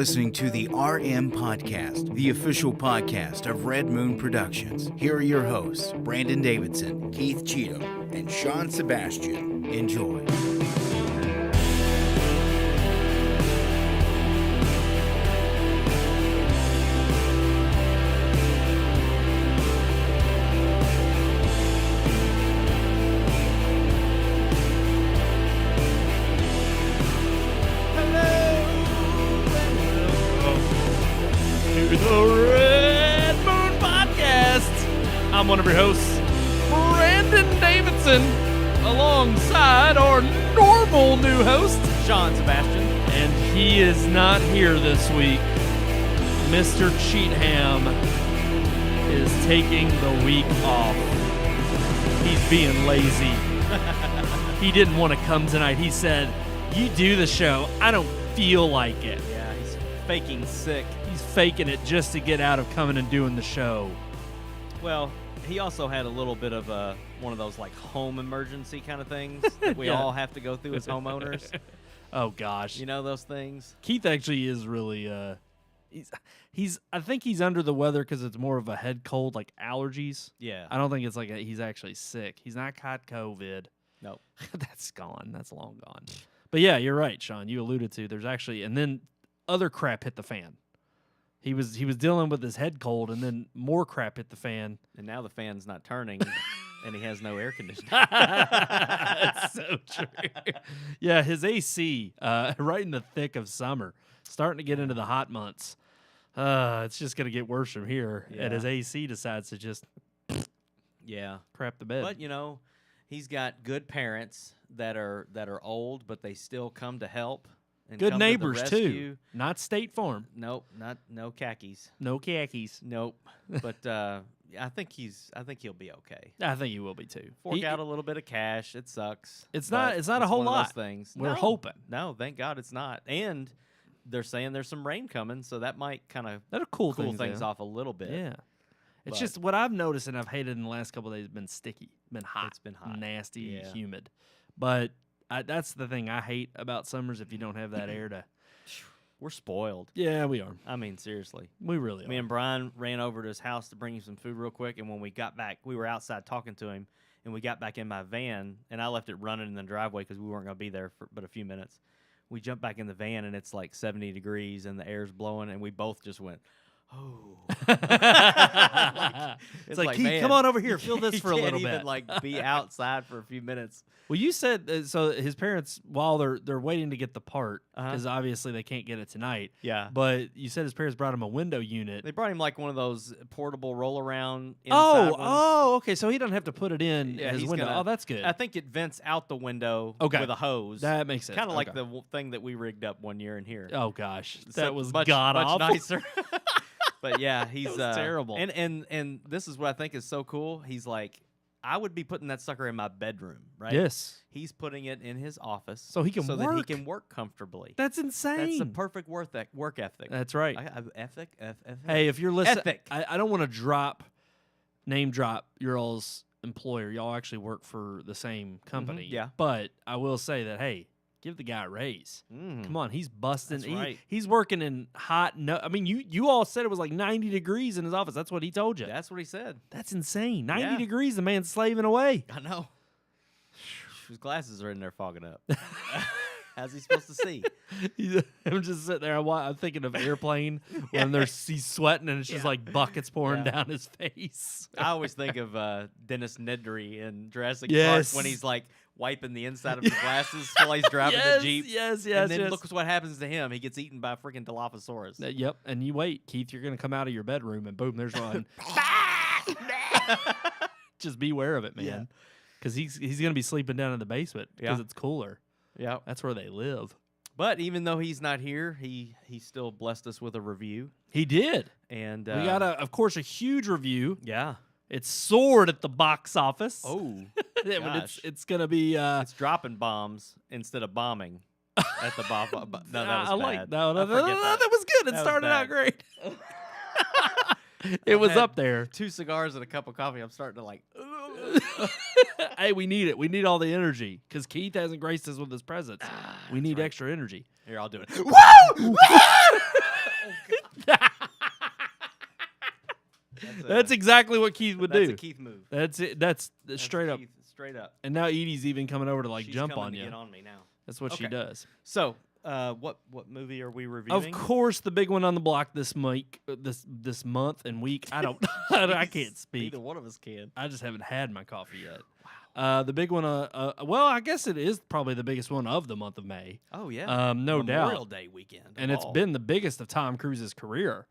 listening to the RMPodcast, the official podcast of Red Moon Productions. Here are your hosts, Brandon Davidson, Keith Cheatham, and Sean Sebastian. Enjoy. The Red Moon Podcast. I'm one of your hosts, Brandon Davidson, alongside our normal new host, Sean Sebastian. And he is not here this week. Mr. Cheatham is taking the week off. He's being lazy. He didn't want to come tonight. He said, "You do the show. I don't feel like it." Yeah, he's faking sick. He's faking it just to get out of coming and doing the show. Well, he also had a little bit of one of those like home emergency kind of things that we all have to go through as homeowners. Oh gosh, You know those things? Keith actually is really he's I think he's under the weather because it's more of a head cold, like allergies. Yeah. I don't think it's like he's actually sick. He's not caught COVID. Nope. That's gone. That's long gone. But yeah, you're right, Sean. You alluded to there's actually, and then other crap hit the fan. He was dealing with his head cold, and then more crap hit the fan. And now the fan's not turning, and he has no air conditioning. That's so true. Yeah, his AC, right in the thick of summer, starting to get into the hot months. It's just going to get worse from here. Yeah. And his AC decides to just Yeah. crap the bed. But you know, he's got good parents that are old, but they still come to help. And Good come to the neighbors too. rescue. Not State Farm. Nope, no khakis. No khakis. Nope. But I think he'll be okay. I think he will be too. Fork out a little bit of cash. It sucks. It's but not a whole one of those lot. things. We're No. hoping. No, thank God it's not. And they're saying there's some rain coming, so that might kind of That'll cool things things off a little bit. Yeah. It's But- just what I've noticed and I've hated in the last couple of days, been sticky, been hot. It's been hot. Nasty, Yeah. humid. But that's the thing I hate about summers, if you don't have that air to. We're spoiled. Yeah, we are. I mean, seriously. We really Me are. and Brian ran over to his house to bring him some food real quick, and when we got back, we were outside talking to him, and we got back in my van, and I left it running in the driveway because we weren't going to be there for but a few minutes. We jumped back in the van, and it's like 70 degrees, and the air's blowing, and we both just went, oh. It's like, Keith, man, come on over here, you feel this for a can't little even, bit. like be outside for a few minutes. Well, you said so his parents, while they're waiting to get the part, Uh-huh. because obviously they can't get it tonight. Yeah. But you said his parents brought him a window unit. They brought him like one of those portable roll around inside ones. Okay. So he doesn't have to put it in Yeah, his he's window. gonna- Oh, that's good. I think it vents out the window Okay. with a hose. That makes sense. Kind of like Okay. the thing that we rigged up one year in here. Oh gosh, that Except was much god awful. nicer. But yeah, he's was terrible. And this is what I think is so cool. He's like, I would be putting that sucker in my bedroom, right? Yes, He's putting it in his office So he can that he work. can work comfortably. that's insane. That's the perfect work ethic. That's right. Ethic. Hey, if you're listening, Ethic. I don't want to name drop your all's employer. Y'all actually work for the same company. yeah. But I will say that, hey, give the guy a raise. Mm. Come on, he's busting. That's right. He's working in hot. No, I mean, you all said it was like 90 degrees in his office. That's what he told you. That's what he said. That's insane. 90 Yeah. degrees, the man's slaving away. I know. His glasses are in there fogging up. How's he supposed to see? I'm just sitting there. I'm thinking of Airplane when he's sweating and it's just Yeah. like buckets pouring Yeah. down his face. I always think of Dennis Nedry in Jurassic Yes. Park when he's like wiping the inside of his glasses while he's driving yes, the Jeep. Yes, and then yes. look what happens to him. He gets eaten by a freaking Dilophosaurus. Yep, and you wait, Keith. You're gonna come out of your bedroom and boom, there's one. Just beware of it, man, Yeah. because he's gonna be sleeping down in the basement because Yeah. it's cooler. Yeah. That's where they live. But even though he's not here, he still blessed us with a review. He did. And We got of course, a huge review. yeah. It soared at the box office. Oh, It's gosh. gonna be. it's dropping bombs instead of bombing at the bomb. No, that was I bad. like no, I forget that. that was good. It That was started out bad. great. It was had up there. 2 cigars and a cup of coffee. I'm starting to like. Hey, we need it. We need all the energy because Keith hasn't graced us with his presence. We need right. extra energy. Here, I'll do it. Woo! That's exactly what Keith would do. That's a Keith move. That's it. That's straight up. Keith, straight up. And now Edie's even coming over to She's jump coming on to you. Get on me now. That's what she Okay. does. So, what movie are we reviewing? Of course, the big one on the block this month and week. I don't. I can't speak. Neither one of us can. I just haven't had my coffee yet. Wow. The big one. Well, I guess it is probably the biggest one of the month of May. Oh yeah. No doubt. Memorial Day weekend. And it's been the biggest of Tom Cruise's career.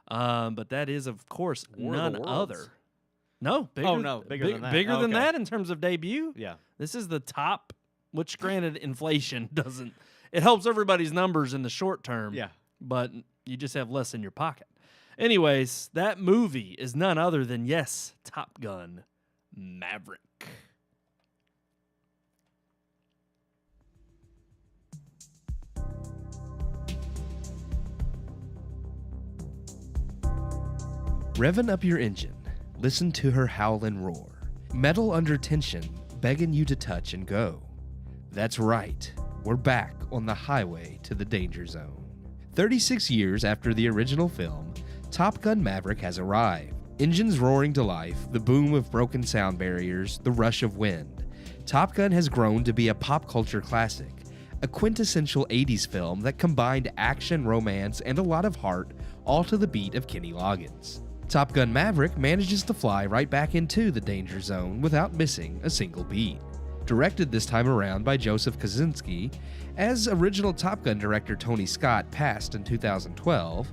But that is, of course, War of the none Worlds. other. No, bigger, bigger than that. Bigger than Okay. that in terms of debut. Yeah. This is the top, which granted, inflation doesn't. It helps everybody's numbers in the short term. Yeah. But you just have less in your pocket. Anyways, that movie is none other than, yes, Top Gun Maverick. Revving up your engine, listen to her howl and roar. Metal under tension, begging you to touch and go. That's right, we're back on the highway to the danger zone. 36 years after the original film, Top Gun Maverick has arrived. Engines roaring to life, the boom of broken sound barriers, the rush of wind. Top Gun has grown to be a pop culture classic, a quintessential 80s film that combined action, romance, and a lot of heart, all to the beat of Kenny Loggins. Top Gun Maverick manages to fly right back into the danger zone without missing a single beat. Directed this time around by Joseph Kosinski, as original Top Gun director Tony Scott passed in 2012.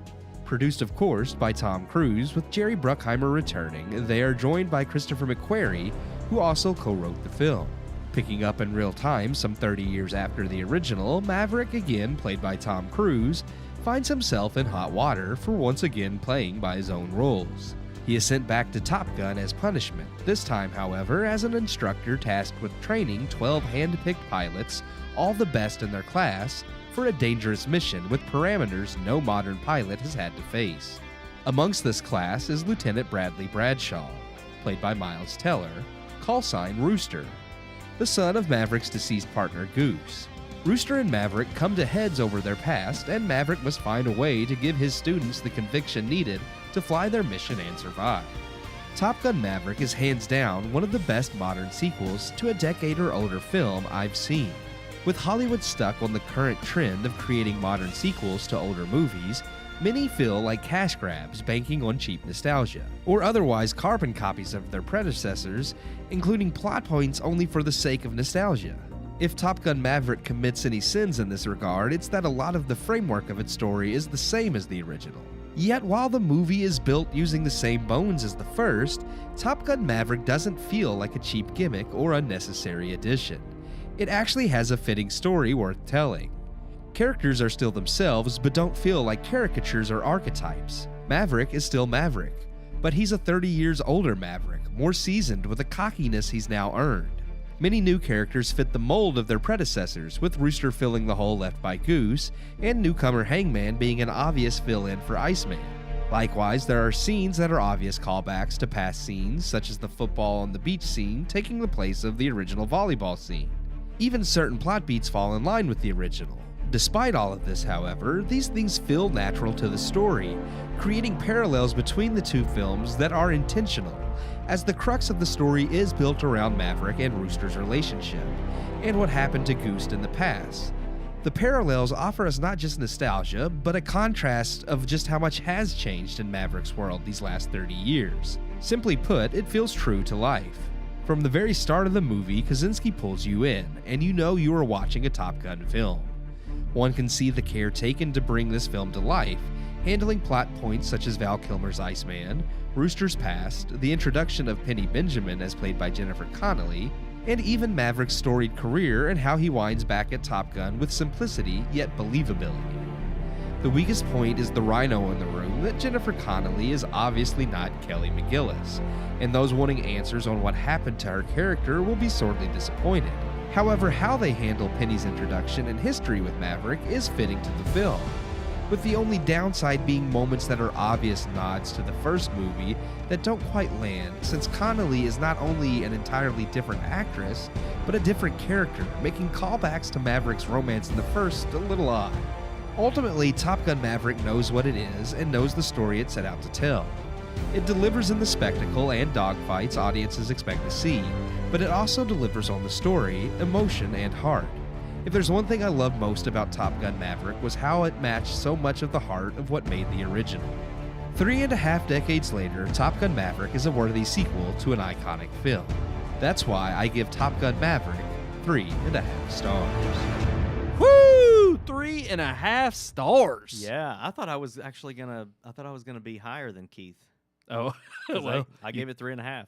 Produced, of course, by Tom Cruise, with Jerry Bruckheimer returning, they are joined by Christopher McQuarrie, who also co-wrote the film. Picking up in real time some 30 years after the original, Maverick, again played by Tom Cruise, finds himself in hot water for once again playing by his own roles. He is sent back to Top Gun as punishment, this time, however, as an instructor tasked with training 12 hand-picked pilots, all the best in their class, for a dangerous mission with parameters no modern pilot has had to face. Amongst this class is Lieutenant Bradley Bradshaw, played by Miles Teller, callsign Rooster, the son of Maverick's deceased partner Goose. Rooster and Maverick come to heads over their past, and Maverick must find a way to give his students the conviction needed to fly their mission and survive. Top Gun Maverick is hands down one of the best modern sequels to a decade or older film I've seen. With Hollywood stuck on the current trend of creating modern sequels to older movies, many feel like cash grabs banking on cheap nostalgia, or otherwise carbon copies of their predecessors, including plot points only for the sake of nostalgia. If Top Gun Maverick commits any sins in this regard, it's that a lot of the framework of its story is the same as the original. Yet while the movie is built using the same bones as the first, Top Gun Maverick doesn't feel like a cheap gimmick or unnecessary addition. It actually has a fitting story worth telling. Characters are still themselves, but don't feel like caricatures or archetypes. Maverick is still Maverick, but he's a 30 years older Maverick, more seasoned with a cockiness he's now earned. Many new characters fit the mold of their predecessors, with Rooster filling the hole left by Goose, and newcomer Hangman being an obvious fill-in for Iceman. Likewise, there are scenes that are obvious callbacks to past scenes, such as the football on the beach scene taking the place of the original volleyball scene. Even certain plot beats fall in line with the original. Despite all of this, however, these things feel natural to the story, creating parallels between the two films that are intentional, as the crux of the story is built around Maverick and Rooster's relationship, and what happened to Goose in the past. The parallels offer us not just nostalgia, but a contrast of just how much has changed in Maverick's world these last 30 years. Simply put, it feels true to life. From the very start of the movie, Kosinski pulls you in, and you know you are watching a Top Gun film. One can see the care taken to bring this film to life, handling plot points such as Val Kilmer's Iceman, Rooster's past, the introduction of Penny Benjamin as played by Jennifer Connelly, and even Maverick's storied career and how he winds back at Top Gun with simplicity yet believability. The weakest point is the rhino in the room that Jennifer Connelly is obviously not Kelly McGillis, and those wanting answers on what happened to her character will be sorely disappointed. However, how they handle Penny's introduction and history with Maverick is fitting to the film, with the only downside being moments that are obvious nods to the first movie that don't quite land, since Connelly is not only an entirely different actress, but a different character, making callbacks to Maverick's romance in the first a little odd. Ultimately, Top Gun Maverick knows what it is and knows the story it set out to tell. It delivers in the spectacle and dogfights audiences expect to see, but it also delivers on the story, emotion, and heart. If there's one thing I love most about Top Gun Maverick was how it matched so much of the heart of what made the original. 3.5 decades later, Top Gun Maverick is a worthy sequel to an iconic film. That's why I give Top Gun Maverick 3.5 stars. Woo! 3.5 stars. Yeah, I thought I was gonna be higher than Keith. Oh, 'Cause well, I gave it 3.5.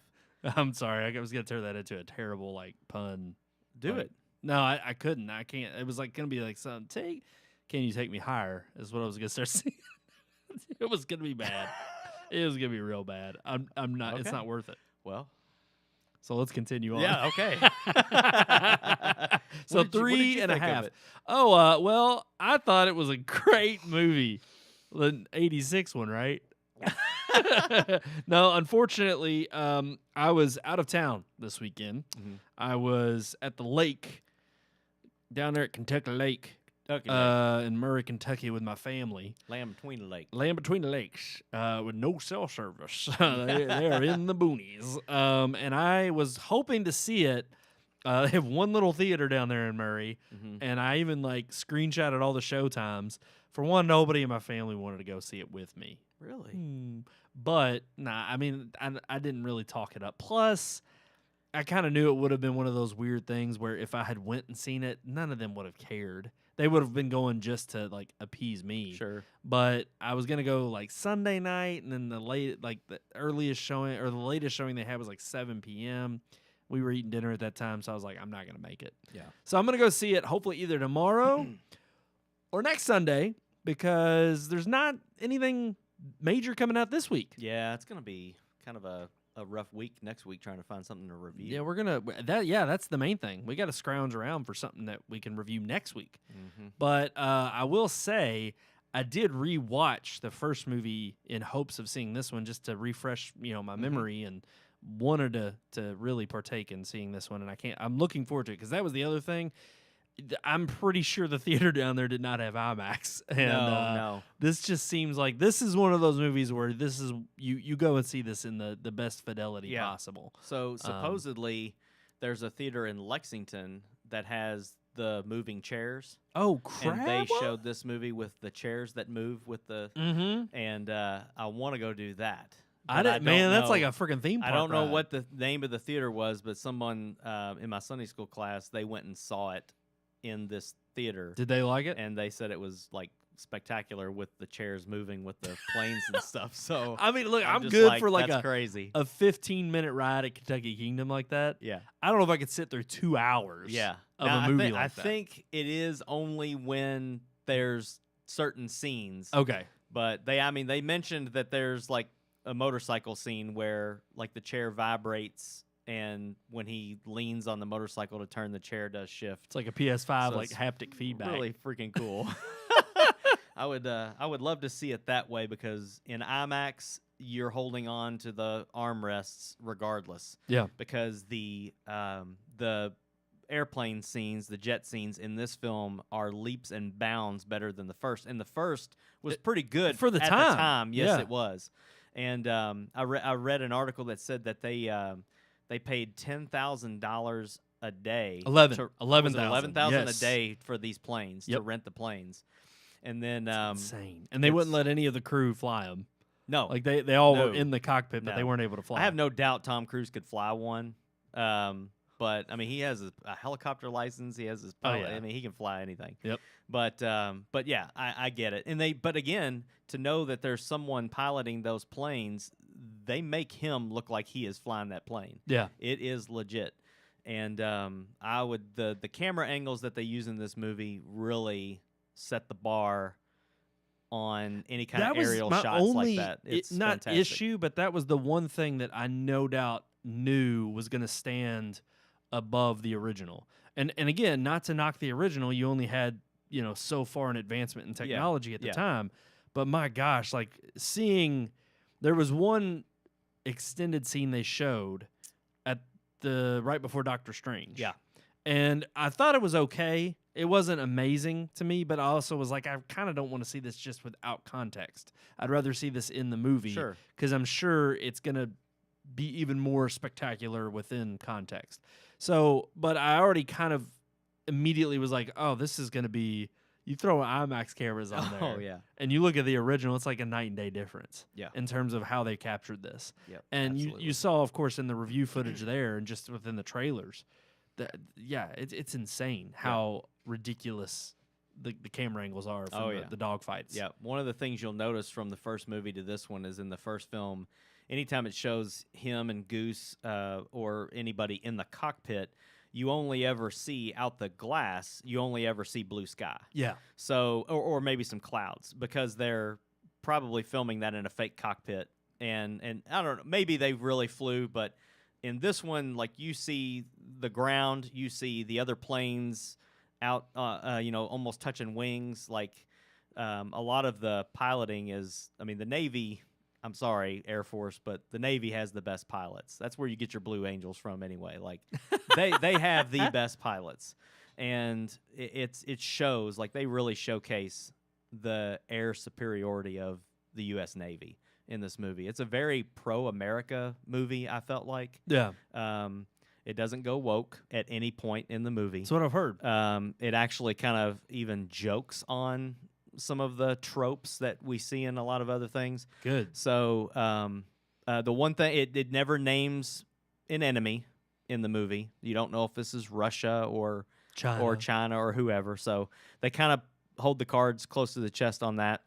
I'm sorry. I was gonna turn that into a terrible pun. Do Like, it. No, I couldn't. I can't. It was gonna be something. Can you take me higher? Is what I was gonna start saying. It was gonna be bad. It was gonna be real bad. I'm not. It's Okay. not worth it. Well, So let's continue on. yeah, okay. So What did you 3.5. think of it? Oh, well, I thought it was a great movie. The 86 one, right? No, unfortunately, I was out of town this weekend. Mhm. I was at the lake down there at Kentucky Lake Okay, in Murray, Kentucky with my family. Land Between the Lake. Land between the lakes with no cell service. They're in the boonies. And I was hoping to see it. They have one little theater down there in Murray, Mhm. and I even screenshotted all the show times. For one, nobody in my family wanted to go see it with me. Really? But nah, I mean, I didn't really talk it up. Plus, I kind of knew it would have been one of those weird things where if I had went and seen it, none of them would have cared. They would have been going just to appease me. Sure. But I was gonna go Sunday night, and then the earliest showing or the latest showing they had was 7 p.m. We were eating dinner at that time, so I was like, I'm not gonna make it. Yeah. So I'm gonna go see it hopefully either tomorrow or next Sunday because there's not anything major coming out this week. Yeah, it's gonna be kind of a rough week next week trying to find something to review. Yeah, we're gonna that's the main thing. We got to scrounge around for something that we can review next week. Mm-hmm. But I will say I did rewatch the first movie in hopes of seeing this one just to refresh, my memory, and wanted to really partake in seeing this one. And I'm looking forward to it because that was the other thing. I'm pretty sure the theater down there did not have IMAX. And No. this just seems like this is one of those movies where this is you go and see this in the best fidelity possible. So supposedly there's a theater in Lexington that has the moving chairs. Oh crap! And they showed this movie with the chairs that move with the and I want to go do that. But That's know- like a freaking theme park. I don't know ride. what the name of the theater was, but someone in my Sunday school class, they went and saw it in this theater. Did they like it? And they said it was spectacular with the chairs moving with the planes and stuff. So I mean, look, I'm just good for that's a crazy. a 15-minute ride at Kentucky Kingdom like that. Yeah. I don't know if I could sit through 2 hours. Yeah. Of Now, a movie I like that. think it is only when there's certain scenes. Okay. But they mentioned that there's a motorcycle scene where the chair vibrates, and when he leans on the motorcycle to turn, the chair does shift. It's like a PS5 So it's haptic feedback. Really freaking cool. I would love to see it that way because in IMAX you're holding on to the armrests regardless. Yeah. Because the airplane scenes, the jet scenes in this film are leaps and bounds better than the first. And the first was pretty good for the at time. the time. Yes, Yeah. it was. And I read an article that said that they paid $10,000 a day. $11,000. $11,000 Yes. a day for these planes to rent the planes. And then Insane. And they wouldn't let any of the crew fly them. No, They all were No. in the cockpit, but No. they weren't able to fly. I have no doubt Tom Cruise could fly one. But I mean, he has a helicopter license. He has his pilot. yeah. I mean, he can fly anything. Yep. But yeah, I get it. But again, to know that there's someone piloting those planes, they make him look like he is flying that plane. Yeah. It is legit. And the camera angles that they use in this movie really set the bar on any kind of aerial my shots only, like that. It's not fantastic. issue, but that was the one thing that I no doubt knew was going to stand above the original. And again, not to knock the original, you only had so far an advancement in technology at the time. But my gosh, there was one extended scene they showed at right before Doctor Strange. Yeah. And I thought it was okay It wasn't amazing to me, but I also was like, I kind of don't want to see this just without context. I'd rather see this in the movie. Sure. Because I'm sure it's going to be even more spectacular within context. So, but I already kind of immediately was like, oh, this is going to be, you throw IMAX cameras on there. Oh, yeah. And you look at the original, it's like a night and day difference. Yeah. In terms of how they captured this. Yep, and absolutely. you saw, of course, in the review footage there and just within the trailers, that it's insane how ridiculous the camera angles are from the dog fights. Yeah, one of the things you'll notice from the first movie to this one is in the first film, anytime it shows him and Goose or anybody in the cockpit, you only ever see out the glass, you only ever see blue sky. Yeah. So, or maybe some clouds, because they're probably filming that in a fake cockpit. And I don't know, maybe they really flew, but in this one, like, you see the ground, you see the other planes out, almost touching wings. Like, a lot of the piloting is, I mean, the Navy, I'm sorry, Air Force, but the Navy has the best pilots. That's where you get your Blue Angels from anyway. Like, they have the best pilots. And it shows, like, they really showcase the air superiority of the U.S. Navy in this movie. It's a very pro-America movie, I felt like. Yeah. It doesn't go woke at any point in the movie. That's what I've heard. It actually kind of even jokes on some of the tropes that we see in a lot of other things. Good. So the one thing, it never names an enemy in the movie. You don't know if this is Russia or China or whoever. So they kind of hold the cards close to the chest on that.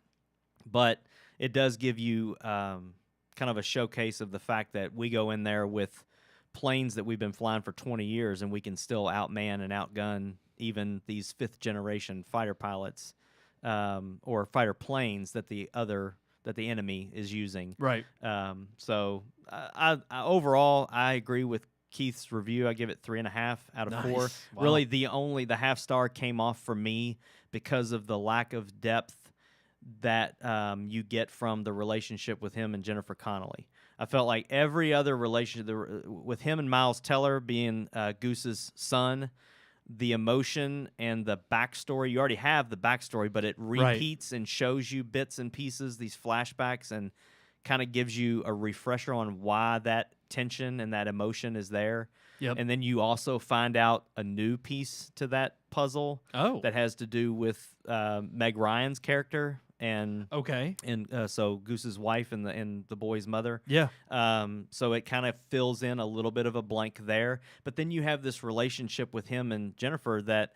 But it does give you kind of a showcase of the fact that we go in there with planes that we've been flying for 20 years, and we can still outman and outgun even these fifth-generation fighter pilots or fighter planes that the enemy is using. Right. So I overall, I agree with Keith's review. I give it 3.5 out of 4. Wow. Really, the half star came off for me because of the lack of depth that you get from the relationship with him and Jennifer Connelly. I felt like every other relationship with him and Miles Teller being Goose's son, the emotion and the backstory, you already have the backstory, but it repeats and shows you bits and pieces, these flashbacks, and kind of gives you a refresher on why that tension and that emotion is there. Yep. And then you also find out a new piece to that puzzle that has to do with Meg Ryan's character and so Goose's wife and the boy's mother. Yeah. So it kind of fills in a little bit of a blank there. But then you have this relationship with him and Jennifer that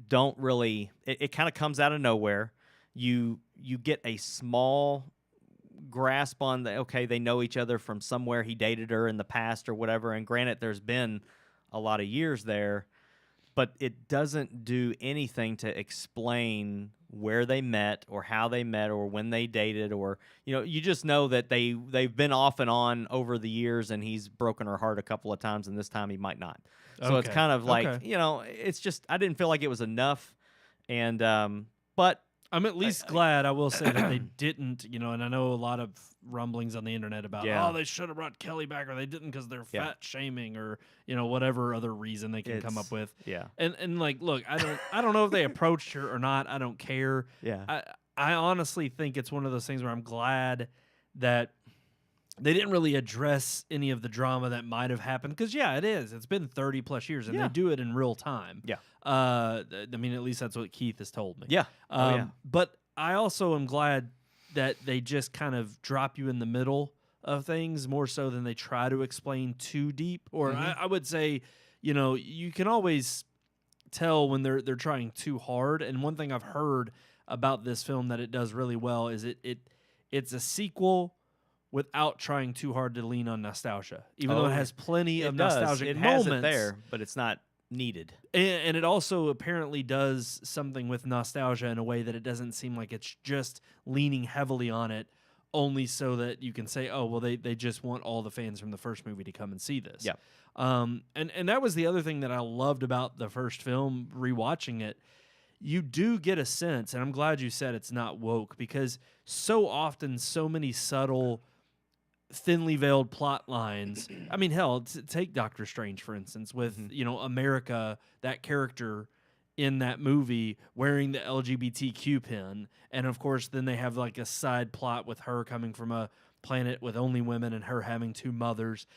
don't really. It kind of comes out of nowhere. You get a small grasp on they know each other from somewhere. He dated her in the past or whatever. And granted, there's been a lot of years there, but it doesn't do anything to explain where they met or how they met or when they dated, or you just know that they've been off and on over the years, and he's broken her heart a couple of times, and this time he might not. So it's kind of like it's just, I didn't feel like it was enough, and but I'm at least glad, I will say, that they didn't, and I know a lot of rumblings on the internet about, they should have brought Kelly back, or they didn't because they're fat shaming, or, whatever other reason they can come up with. Yeah. And like, look, I don't know if they approached her or not. I don't care. Yeah. I honestly think it's one of those things where I'm glad that they didn't really address any of the drama that might have happened. Because, it is. It's been 30 plus years, and they do it in real time. Yeah. I mean, at least that's what Keith has told me. Yeah. But I also am glad that they just kind of drop you in the middle of things more so than they try to explain too deep. Or I would say, you can always tell when they're trying too hard. And one thing I've heard about this film that it does really well is it's a sequel without trying too hard to lean on nostalgia, even though it has plenty of nostalgic moments. Has it there, but it's not needed. And it also apparently does something with nostalgia in a way that it doesn't seem like it's just leaning heavily on it only so that you can say, oh, well, they just want all the fans from the first movie to come and see this. Yeah. And that was the other thing that I loved about the first film, rewatching it. You do get a sense, and I'm glad you said it's not woke, because so often so many subtle, thinly veiled plot lines. I mean, hell, take Doctor Strange, for instance, with, America, that character in that movie wearing the LGBTQ pin, and of course then they have like a side plot with her coming from a planet with only women and her having 2 mothers.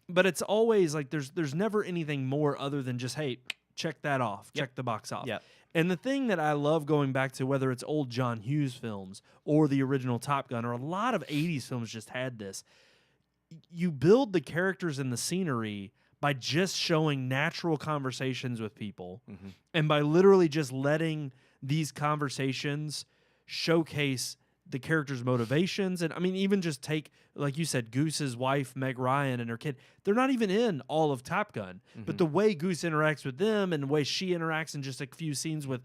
But it's always like there's never anything more other than just, hey, check that off, check the box off. And the thing that I love going back to, whether it's old John Hughes films or the original Top Gun, or a lot of 80s films just had this, you build the characters and the scenery by just showing natural conversations with people, and by literally just letting these conversations showcase the characters' motivations. And I mean, even just take, like you said, Goose's wife, Meg Ryan, and her kid. They're not even in all of Top Gun, but the way Goose interacts with them and the way she interacts in just a few scenes with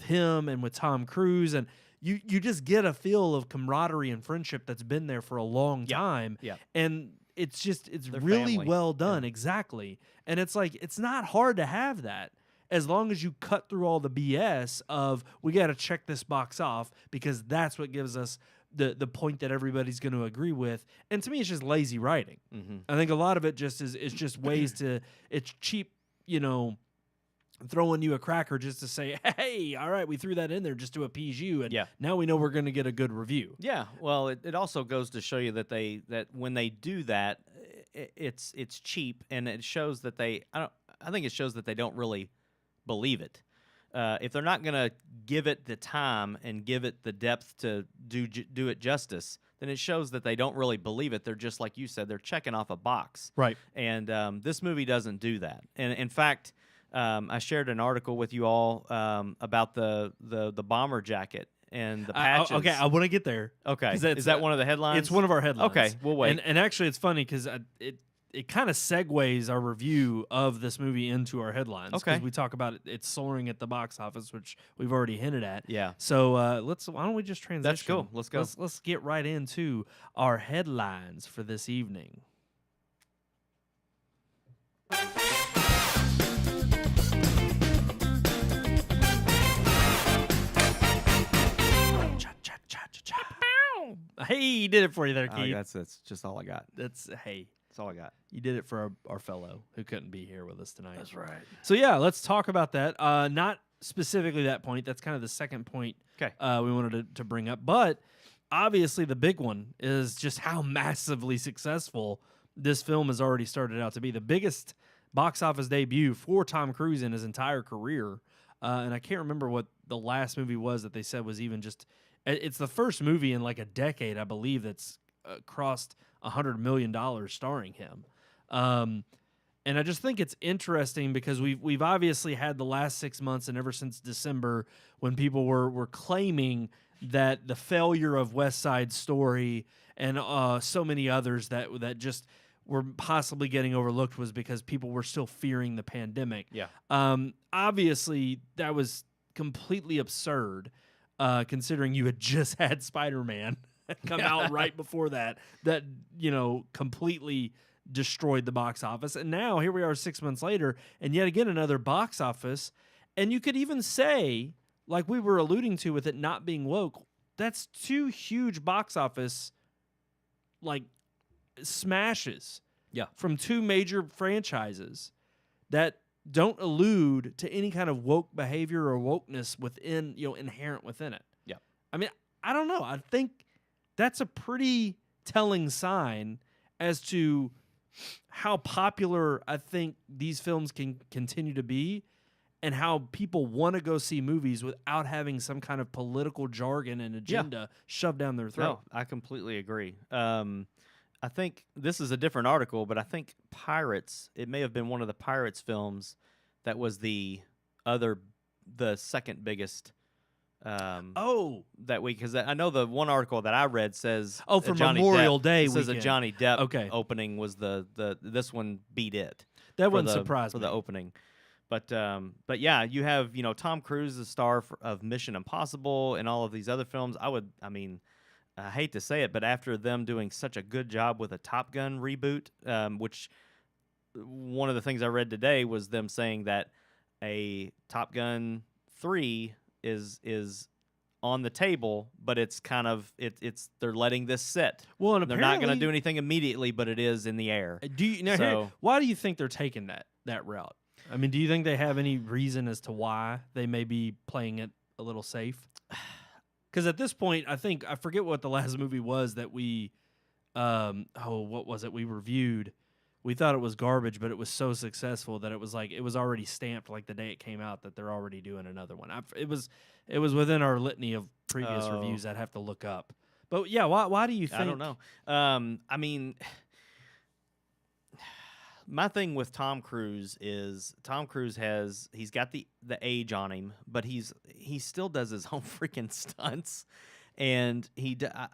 him and with Tom Cruise, and you just get a feel of camaraderie and friendship that's been there for a long time. And it's really family. well done. Exactly. And it's like, it's not hard to have that, as long as you cut through all the BS of, we got to check this box off because that's what gives us the point that everybody's going to agree with. And to me, it's just lazy writing. I think a lot of it just is just ways to, it's cheap, throwing you a cracker just to say, hey, all right, we threw that in there just to appease you, and now we know we're going to get a good review. Yeah, well, it also goes to show you that when they do that, it's cheap, and it shows that I think it shows that they don't really believe it. If they're not going to give it the time and give it the depth to do it justice, then it shows that they don't really believe it. They're just, like you said, they're checking off a box. Right. And this movie doesn't do that. And in fact, I shared an article with you all about the bomber jacket and the patches. Okay, I want to get there. Okay, is that one of the headlines? It's one of our headlines. Okay, we'll wait. And actually, it's funny because it kind of segues our review of this movie into our headlines. Okay, because we talk about it soaring at the box office, which we've already hinted at. Yeah. So why don't we just transition? That's cool. Let's go. Let's get right into our headlines for this evening. Hey, you did it for you there, Keith. That's just all I got. That's all I got. You did it for our fellow who couldn't be here with us tonight. That's right. So yeah, let's talk about that. Not specifically that point. That's kind of the second point we wanted to bring up. But obviously the big one is just how massively successful this film has already started out to be. The biggest box office debut for Tom Cruise in his entire career. And I can't remember what the last movie was that they said was even just... It's the first movie in like a decade, I believe, that's crossed $100 million starring him. And I just think it's interesting because we've obviously had the last 6 months and ever since December when people were claiming that the failure of West Side Story and so many others that just were possibly getting overlooked was because people were still fearing the pandemic. Yeah. Obviously, that was completely absurd. Considering you had just had Spider-Man come out right before that completely destroyed the box office. And now here we are 6 months later, and yet again another box office. And you could even say, like we were alluding to with it not being woke, that's 2 huge box office like smashes from 2 major franchises that don't allude to any kind of woke behavior or wokeness within, inherent within it. Yeah. I mean, I don't know. I think that's a pretty telling sign as to how popular I think these films can continue to be and how people want to go see movies without having some kind of political jargon and agenda shoved down their throat. No, I completely agree. I think this is a different article, but I think Pirates, it may have been one of the Pirates films that was the second biggest that week. Because I know the one article that I read says for Memorial Day says a weekend. Johnny Depp opening was this one beat it. That wouldn't surprise me. For the opening. But yeah, you have Tom Cruise, the star of Mission Impossible and all of these other films. I hate to say it, but after them doing such a good job with a Top Gun reboot, which one of the things I read today was them saying that a Top Gun 3 is on the table, but it's kind of they're letting this sit. Well, and they're not going to do anything immediately, but it is in the air. Why do you think they're taking that route? I mean, do you think they have any reason as to why they may be playing it a little safe? Because at this point, I forget what the last movie was that we, what was it? We reviewed. We thought it was garbage, but it was so successful that it was already stamped like the day it came out that they're already doing another one. It was within our litany of previous reviews. I'd have to look up. But yeah, why do you think? I don't know. I mean, my thing with Tom Cruise is he's got the age on him, but he still does his own freaking stunts. And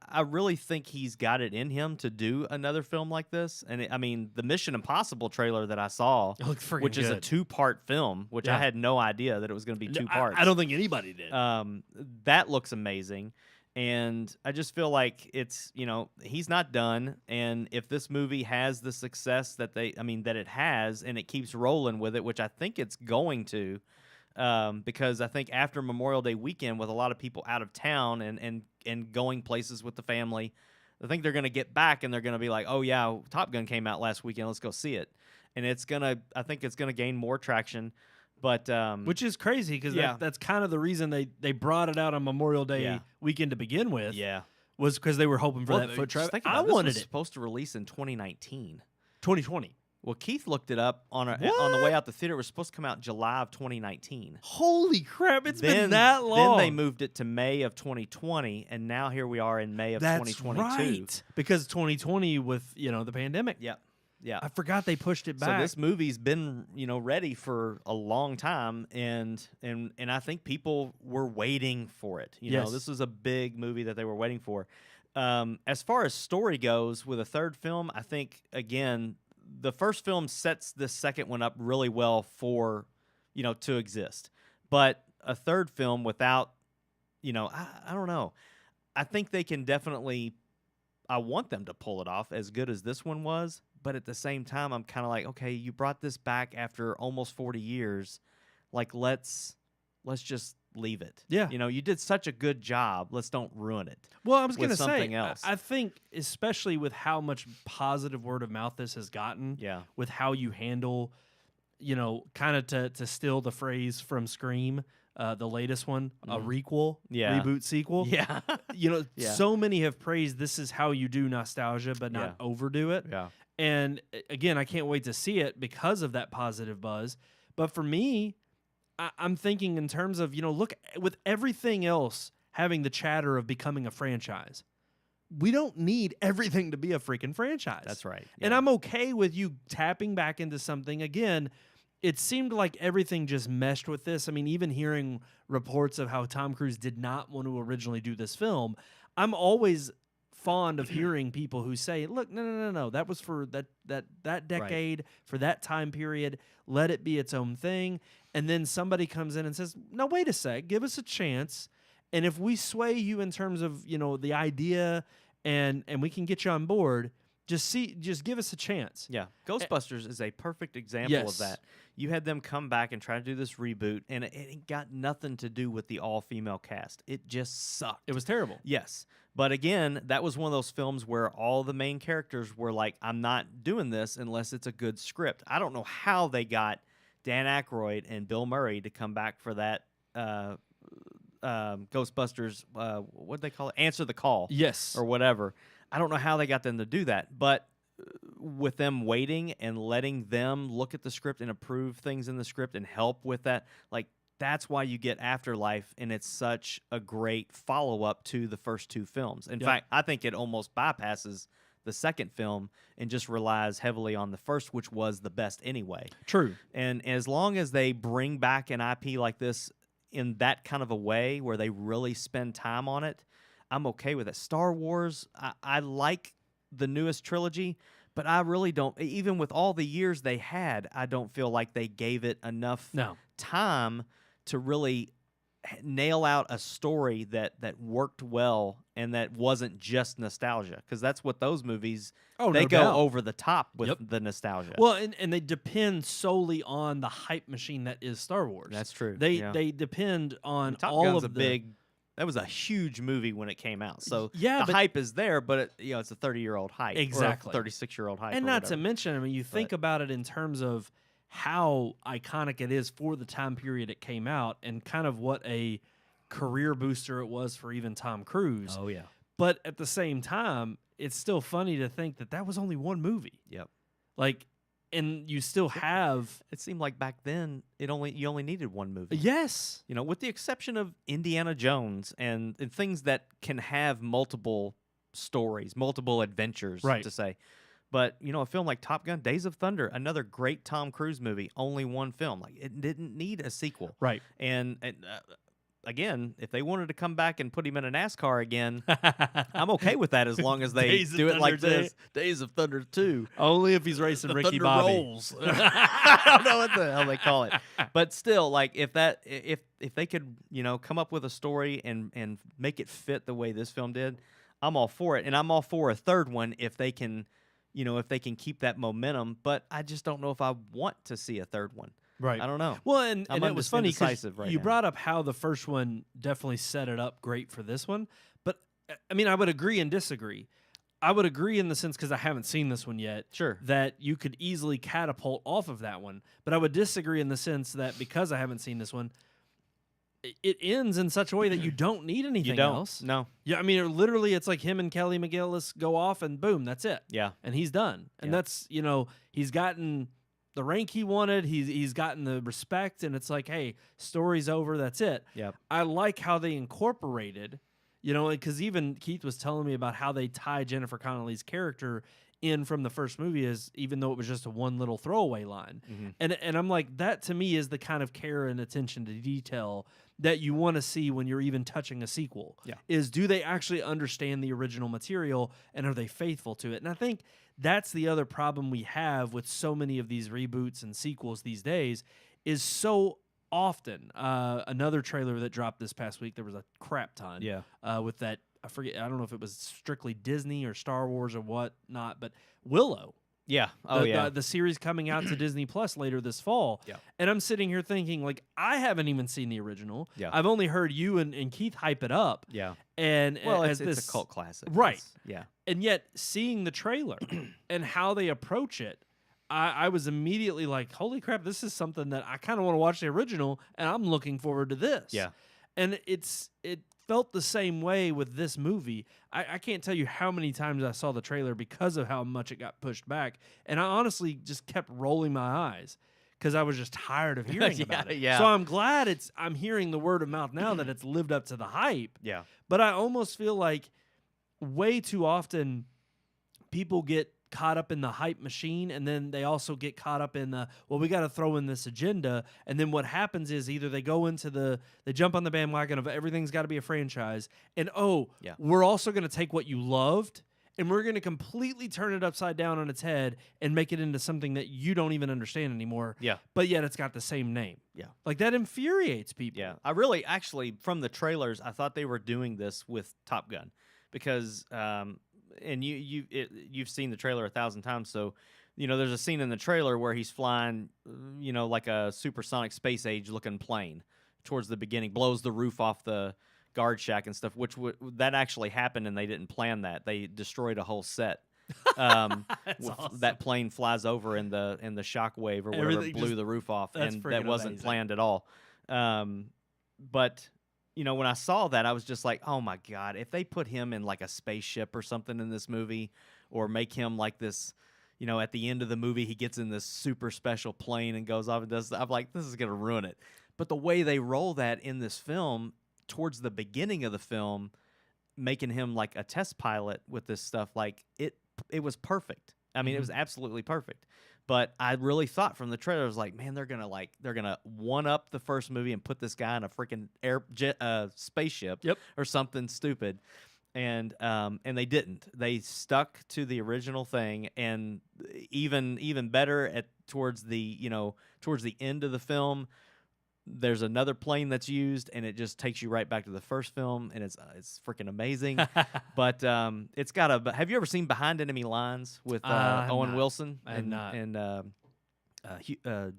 I really think he's got it in him to do another film like this. And I mean, the Mission Impossible trailer that I saw, which is a 2-part film, which I had no idea that it was going to be 2 parts. I don't think anybody did. That looks amazing. And I just feel like it's, he's not done. And if this movie has the success that it has, and it keeps rolling with it, which I think it's going to, because I think after Memorial Day weekend, with a lot of people out of town and going places with the family, I think they're going to get back and they're going to be like, oh yeah, Top Gun came out last weekend, let's go see it. And I think it's going to gain more traction. But which is crazy because that's kind of the reason they brought it out on Memorial Day weekend to begin with. Yeah, was because they were hoping for that foot traffic. I wanted it supposed to release in 2019, 2020. Well, Keith looked it up on the way out the theater. It was supposed to come out July of 2019. Holy crap! It's been that long. Then they moved it to May of 2020, and now here we are in May of 2022. Right. Because 2020 with the pandemic. Yeah, I forgot they pushed it back. So this movie's been, ready for a long time, and I think people were waiting for it. This was a big movie that they were waiting for. As far as story goes, with a third film, I think again the first film sets this second one up really well for, to exist. But a third film without, I don't know. I think they can definitely. I want them to pull it off as good as this one was. But at the same time, I'm kind of like, okay, you brought this back after almost 40 years. Like, let's just leave it. Yeah. You did such a good job. Let's don't ruin it. Well, I was going to say, something else. I think, especially with how much positive word of mouth this has gotten, with how you handle, kind of to steal the phrase from Scream, the latest one, a requel, reboot, sequel. Yeah. So many have praised this is how you do nostalgia, but not overdo it. Yeah. And again, I can't wait to see it because of that positive buzz. But for me, I'm thinking in terms of, look, with everything else having the chatter of becoming a franchise, we don't need everything to be a freaking franchise. That's right. Yeah. And I'm okay with you tapping back into something. Again, it seemed like everything just meshed with this. I mean, even hearing reports of how Tom Cruise did not want to originally do this film, I'm always fond of hearing people who say, look, no, that was for that decade, for that time period, let it be its own thing. And then somebody comes in and says, no, wait a sec, give us a chance. And if we sway you in terms of, the idea and we can get you on board, just give us a chance. Yeah. Ghostbusters is a perfect example of that. You had them come back and try to do this reboot, and it got nothing to do with the all-female cast. It just sucked. It was terrible. Yes. But again, that was one of those films where all the main characters were like, I'm not doing this unless it's a good script. I don't know how they got Dan Aykroyd and Bill Murray to come back for that Ghostbusters, what'd they call it? Answer the Call. Yes. Or whatever. I don't know how they got them to do that, but with them waiting and letting them look at the script and approve things in the script and help with that, like, that's why you get Afterlife, and it's such a great follow-up to the first two films. In fact, I think it almost bypasses the second film and just relies heavily on the first, which was the best anyway. True. And as long as they bring back an IP like this in that kind of a way where they really spend time on it, I'm okay with it. Star Wars, I like the newest trilogy, but I really don't. Even with all the years they had, I don't feel like they gave it enough time to really nail out a story that worked well and that wasn't just nostalgia, because that's what those movies, they go over the top with the nostalgia. Well, and they depend solely on the hype machine that is Star Wars. That's true. They depend on Top all Gun's of a the big. That was a huge movie when it came out. So yeah, the hype is there, but it's a 30-year-old hype. Exactly. Or a 36-year-old hype. And or not whatever. to mention, I mean, you think about it in terms of how iconic it is for the time period it came out and kind of what a career booster it was for even Tom Cruise. Oh yeah. But at the same time, it's still funny to think that was only one movie. Yep. Like, and you still have. It seemed like back then you only needed one movie. Yes. You know, with the exception of Indiana Jones and things that can have multiple stories, multiple adventures, Right. to say. But, you know, a film like Top Gun, Days of Thunder, another great Tom Cruise movie, only one film. Like, it didn't need a sequel. Right. And again, if they wanted to come back and put him in a NASCAR again, I'm okay with that as long as they Days of do it like Thunder this. Days of Thunder 2. Only if he's racing Ricky Thunder Bobby. Rolls. I don't know what the hell they call it. But still, like, if they could, you know, come up with a story and make it fit the way this film did, I'm all for it. And I'm all for a third one if they can, you know, if they can keep that momentum. But I just don't know if I want to see a third one. Right. I don't know. Well, and it was funny because indecisive right you now. brought up how the first one definitely set it up great for this one. But, I mean, I would agree and disagree. I would agree in the sense, because I haven't seen this one yet, Sure. that you could easily catapult off of that one. But I would disagree in the sense that because I haven't seen this one, it ends in such a way that you don't need anything You don't. else. No. Yeah, I mean, literally, it's like him and Kelly McGillis go off and boom, that's it. Yeah. And he's done. And Yeah. that's, you know, he's gotten the rank he wanted. He's gotten the respect, and it's like, hey, story's over. That's it. Yep. I like how they incorporated, you know, because even Keith was telling me about how they tie Jennifer Connelly's character in from the first movie, as even though it was just a one little throwaway line. Mhm. And I'm like, that to me is the kind of care and attention to detail that you want to see when you're even touching a sequel. Yeah. Is, do they actually understand the original material, and are they faithful to it? And I think that's the other problem we have with so many of these reboots and sequels these days, is so often another trailer that dropped this past week, there was a crap ton. Yeah. With that, I forget, I don't know if it was strictly Disney or Star Wars or whatnot, but Willow. Yeah. Oh, yeah. The series coming out to Disney Plus later this fall. Yeah. And I'm sitting here thinking, like, I haven't even seen the original. Yeah. I've only heard you and Keith hype it up. Yeah. And Well, as it's this, a cult classic. Right. Yeah. And yet, seeing the trailer and how they approach it, I was immediately like, holy crap, this is something that I kind of want to watch the original, and I'm looking forward to this. Yeah. And it felt the same way with this movie. I can't tell you how many times I saw the trailer because of how much it got pushed back. And I honestly just kept rolling my eyes because I was just tired of hearing about it. Yeah. So I'm glad I'm hearing the word of mouth now that it's lived up to the hype. Yeah. But I almost feel like way too often people get caught up in the hype machine, and then they also get caught up in the, well, we got to throw in this agenda. And then what happens is either they go into they jump on the bandwagon of everything's got to be a franchise, and we're also going to take what you loved and we're going to completely turn it upside down on its head and make it into something that you don't even understand anymore. Yeah. But yet it's got the same name. Yeah. Like, that infuriates people. Yeah. I really, actually, from the trailers, I thought they were doing this with Top Gun because, and you've seen the trailer 1,000 times, so you know there's a scene in the trailer where he's flying, you know, like a supersonic space age looking plane towards the beginning, blows the roof off the guard shack and stuff, which that actually happened, and they didn't plan that. They destroyed a whole set. Awesome. That plane flies over in the shockwave or whatever blew the roof off, and that wasn't amazing. planned at all. But you know, when I saw that, I was just like, oh my God, if they put him in like a spaceship or something in this movie, or make him like this, you know, at the end of the movie, he gets in this super special plane and goes off and does, I'm like, this is going to ruin it. But the way they roll that in this film, towards the beginning of the film, making him like a test pilot with this stuff, like it was perfect. I mean, it was absolutely perfect. But I really thought from the trailer, I was like, man, they're gonna one up the first movie and put this guy in a freaking spaceship or something stupid, and they didn't. They stuck to the original thing, and even better towards the end of the film, there's another plane that's used, and it just takes you right back to the first film, and it's freaking amazing. But it's got a. Have you ever seen Behind Enemy Lines with Owen Wilson and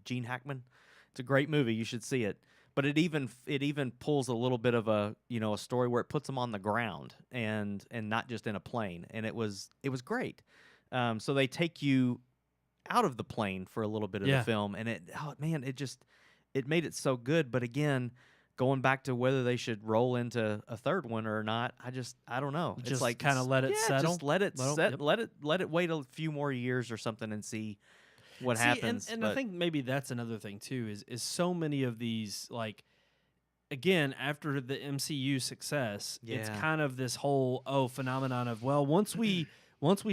Gene Hackman? It's a great movie. You should see it. But it even pulls a little bit of a story where it puts them on the ground and not just in a plane, and it was great. So they take you out of the plane for a little bit of Yeah. the film, and it made it so good. But again, going back to whether they should roll into a third one or not, I don't know. Just it's like kinda let it settle? Just let it Let 'em- set. yep. Let it wait a few more years or something and see what See, happens. And I but- think maybe that's another thing too. Is so many of these, like, again, after the MCU success, it's Yeah. kind of this whole phenomenon of, well, once we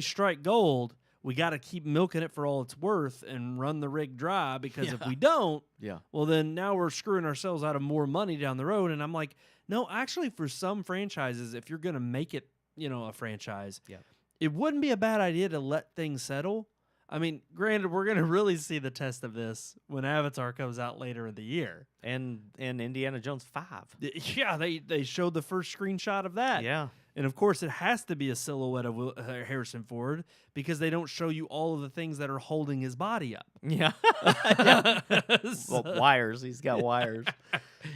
strike gold, we got to keep milking it for all it's worth and run the rig dry, because if Yeah. we don't, yeah. well, then now we're screwing ourselves out of more money down the road. And I'm like, no, actually, for some franchises, if you're going to make it, a franchise, Yeah. it wouldn't be a bad idea to let things settle. I mean, granted, we're going to really see the test of this when Avatar comes out later in the year. And Indiana Jones 5. Yeah, they showed the first screenshot of that. Yeah. And of course, it has to be a silhouette of Harrison Ford, because they don't show you all of the things that are holding his body up. Yeah. So- Well, wires. He's got wires.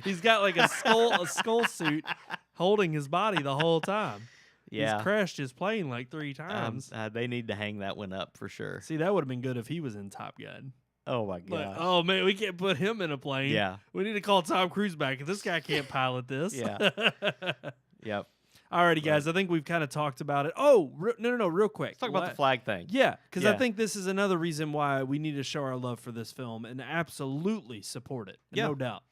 He's got like a skull suit holding his body the whole time. Yeah. He's crashed his plane like 3 times. They need to hang that one up for sure. See, that would have been good if he was in Top Gun. Oh my Like, god. oh man, we can't put him in a plane. Yeah. We need to call Tom Cruise back. This guy can't pilot this. Yeah. Yep. Alrighty, guys. I think we've kind of talked about it. Oh, no, real quick. Let's talk about the flag thing. Yeah, because I Yeah. think this is another reason why we need to show our love for this film and absolutely support it. Yeah. No doubt.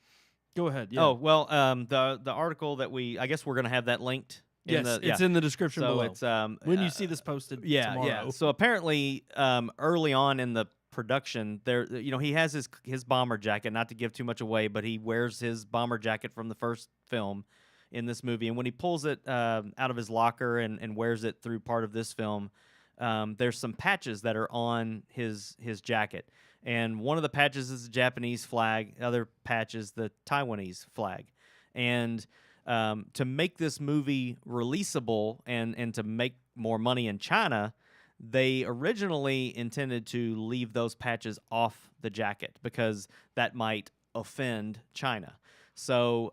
Go ahead. Yeah. Oh well, the article that I guess we're gonna have that linked. yes, it's in the description so below. it's when you see this posted tomorrow. Yeah. So apparently, early on in the production, he has his bomber jacket. Not to give too much away, but he wears his bomber jacket from the first film in this movie. And when he pulls it out of his locker and wears it through part of this film, there's some patches that are on his jacket. And one of the patches is the Japanese flag. The other patch is the Taiwanese flag. And to make this movie releasable and to make more money in China, they originally intended to leave those patches off the jacket because that might offend China. So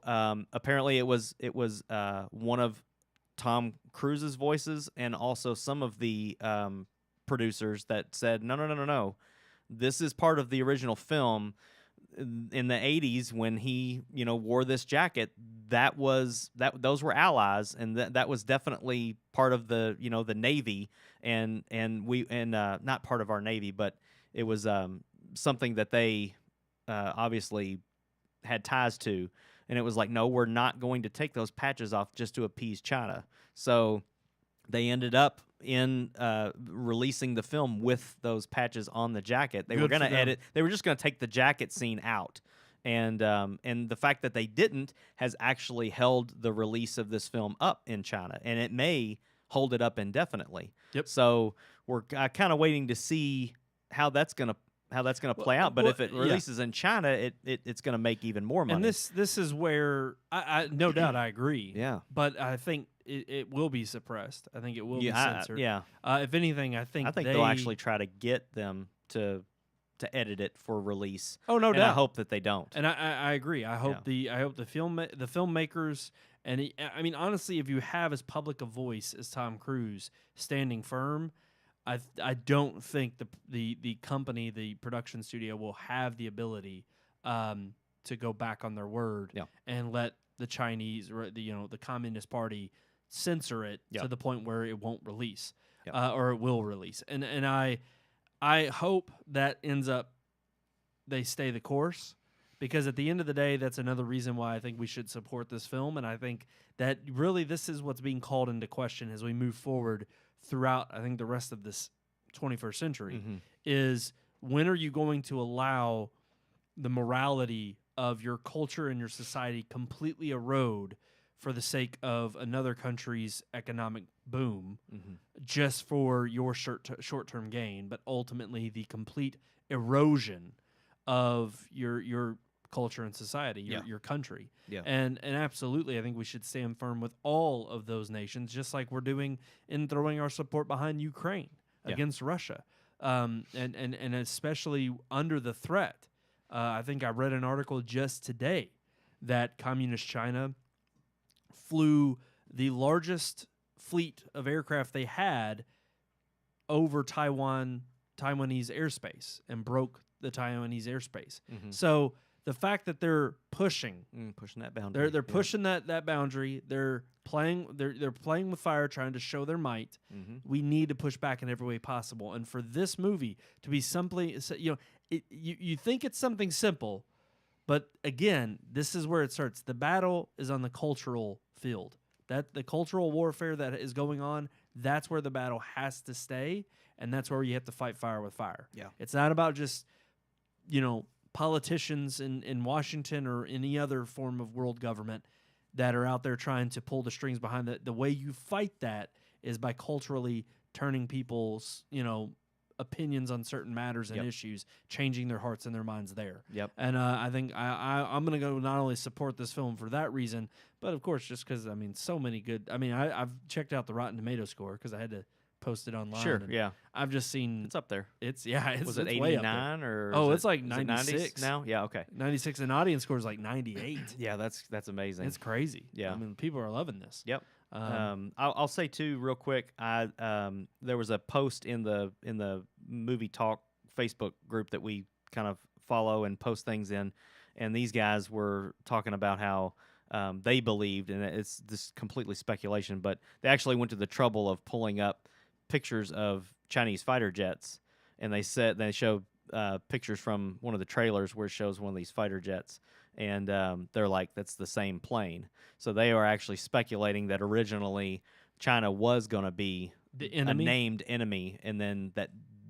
apparently it was one of Tom Cruise's voices and also some of the producers that said, no. This is part of the original film. In the 80s, when he wore this jacket, those were allies, and that was definitely part of the the Navy, and not part of our Navy, but it was something that they obviously had ties to, and it was like, no, we're not going to take those patches off just to appease China. So they ended up in releasing the film with those patches on the jacket. They were going to edit. They were just going to take the jacket scene out, and the fact that they didn't has actually held the release of this film up in China, and it may hold it up indefinitely. Yep. So we're kind of waiting to see how that's going to play out. But if it releases in China, it's going to make even more money. And this is where I no doubt I agree. Yeah. But I think it will be suppressed. I think it will be censored. Yeah. If anything, I think they'll actually try to get them to edit it for release. Oh, no and doubt. I hope that they don't. And I agree. I hope the filmmakers and I mean, honestly, if you have as public a voice as Tom Cruise standing firm, I don't think the company, the production studio, will have the ability to go back on their word and let the Chinese or the Communist Party censor it to the point where it won't release or it will release. And I hope that ends up they stay the course, because at the end of the day, that's another reason why I think we should support this film. And I think that really this is what's being called into question as we move forward throughout, I think, the rest of this 21st century, is when are you going to allow the morality of your culture and your society completely erode for the sake of another country's economic boom just for your short-term gain, but ultimately the complete erosion of your culture and society, your country. Yeah. And absolutely, I think we should stand firm with all of those nations, just like we're doing in throwing our support behind Ukraine against Russia. And especially under the threat. I think I read an article just today that Communist China flew the largest fleet of aircraft they had over Taiwan Taiwanese airspace and broke the Taiwanese airspace. Mhm. So the fact that they're pushing Pushing that boundary. they're pushing that boundary. They're playing with fire, trying to show their might. Mhm. We need to push back in every way possible. And for this movie to be simply, you think it's something simple, but again, this is where it starts. The battle is on the cultural field. That the cultural warfare that is going on, that's where the battle has to stay, and that's where you have to fight fire with fire. Yeah. It's not about just, politicians in Washington or any other form of world government that are out there trying to pull the strings behind it. The way you fight that is by culturally turning people's, opinions on certain matters and Yep. issues, changing their hearts and their minds there. Yep. And I think I'm going to go not only support this film for that reason, but of course just because, so many good. I've checked out the Rotten Tomato score because I had to post it online. Sure. and Yeah. I've just seen It's up there. it's Was it it's way up there. 89 or? Oh, is it's it- like is it 96 now. Yeah. Okay. 96, and audience score is like 98. Yeah. That's amazing. It's crazy. Yeah. People are loving this. Yep. I'll say too, real quick. There was a post in the movie talk Facebook group that we kind of follow and post things in, and these guys were talking about how they believed, and it's this completely speculation, but they actually went to the trouble of pulling up pictures of Chinese fighter jets, and they showed pictures from one of the trailers where it shows one of these fighter jets. And they're like, that's the same plane. So they are actually speculating that originally China was going to be The a enemy. named enemy, and then that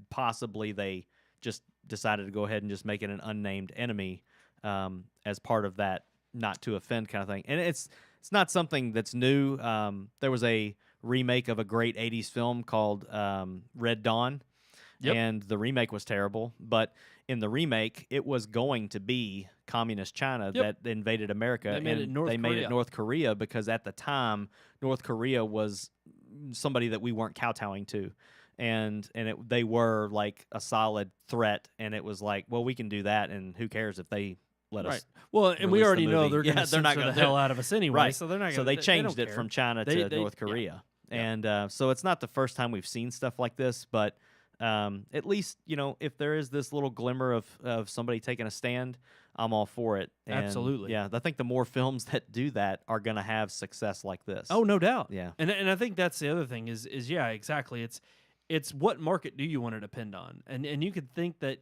possibly they just decided to go ahead and just make it an unnamed enemy as part of that not to offend kind of thing. And it's not something that's new. There was a remake of a great 80s film called Red Dawn. Yep. And the remake was terrible, but in the remake, it was going to be communist China Yep. that invaded America. They made it North They made Korea. it North Korea because at the time, North Korea was somebody that we weren't kowtowing to. And they were like a solid threat, and it was like, well, we can do that, and who cares if they let Right. us. Well, and we release the already know movie. they're going Yeah, to they're not censor gonna the do it. hell out of us anyway, Right. so they're not going to. So they changed don't it from care. China They- to they- North yeah. Korea. Yeah. And so it's not the first time we've seen stuff like this, but at least, if there is this little glimmer of somebody taking a stand, I'm all for it. And Absolutely. Yeah, I think the more films that do that are going to have success like this. Oh, no doubt. Yeah. And I think that's the other thing is yeah, exactly. It's what market do you want to depend on? And you could think that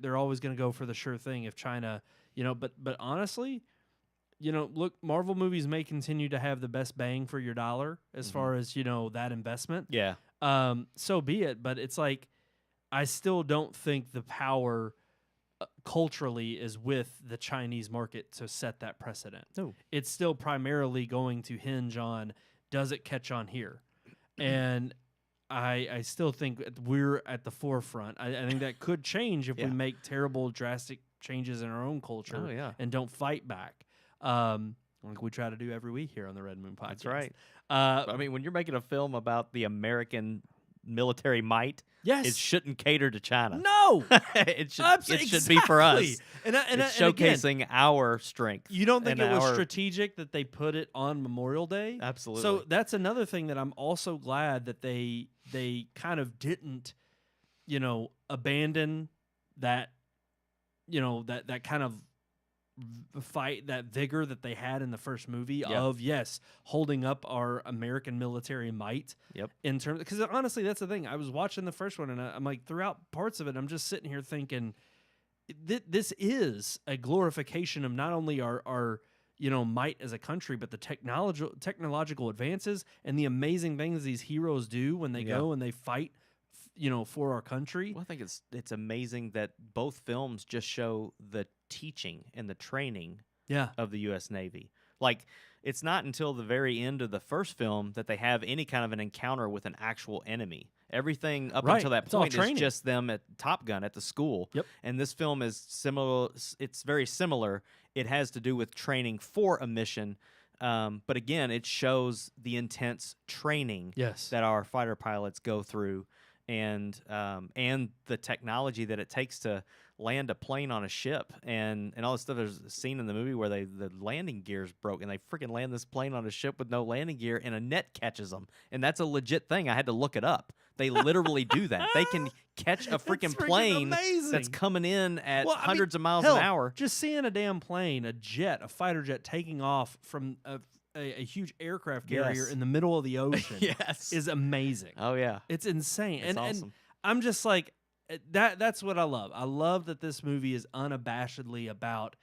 they're always going to go for the sure thing if China, but honestly, look, Marvel movies may continue to have the best bang for your dollar as far as, that investment. Yeah. So be it, but it's like I still don't think the power culturally is with the Chinese market to set that precedent. No. It's still primarily going to hinge on does it catch on here? And I still think we're at the forefront. I think that could change if Yeah. we make terrible, drastic changes in our own culture Oh, yeah. and don't fight back. Like we try to do every week here on the Red Moon Podcast. That's right. Uh, I mean, when you're making a film about the American military might, yes. it shouldn't cater to China. No. it should be for us. Exactly. And It's and again, showing our strength. you don't think and it was our- strategic that they put it on Memorial Day? Absolutely. So that's another thing that I'm also glad that they kind of didn't, abandon that, that kind of fight, that vigor that they had in the first movie Yeah. of holding up our American military might. Yep. In terms, because honestly, that's the thing. I was watching the first one, and I'm like, throughout parts of it, I'm just sitting here thinking, this is a glorification of not only our might as a country, but the technological advances and the amazing things these heroes do when they Yeah. go and they fight, for our country. Well, I think it's amazing that both films just show the teaching and the training Yeah. of the U.S. Navy. Like, it's not until the very end of the first film that they have any kind of an encounter with an actual enemy. Everything up Right. until that It's all point is training. just them at Top Gun at the school. Yep. And this film is similar. It's very similar. It has to do with training for a mission. But again, it shows the intense training Yes. that our fighter pilots go through. and the technology that it takes to land a plane on a ship and all this stuff. There's a scene in the movie where the landing gear's broke and they freaking land this plane on a ship with no landing gear and a net catches them. And that's a legit thing. I had to look it up. They literally do that. They can catch a freaking plane that's coming in at hundreds of miles an hour. Just seeing a damn plane, a fighter jet taking off from a huge aircraft carrier in the middle of the ocean is amazing. Oh, yeah. It's insane. It's awesome. And I'm just like, that's what I love. I love that this movie is unabashedly about,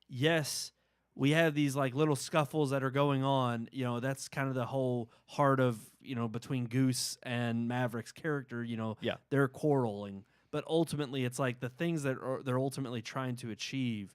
yes, we have these like little scuffles that are going on. You know, that's kind of the whole heart of, you know, between Goose and Maverick's character, you know, they're quarreling. But ultimately, it's like the things that they're ultimately trying to achieve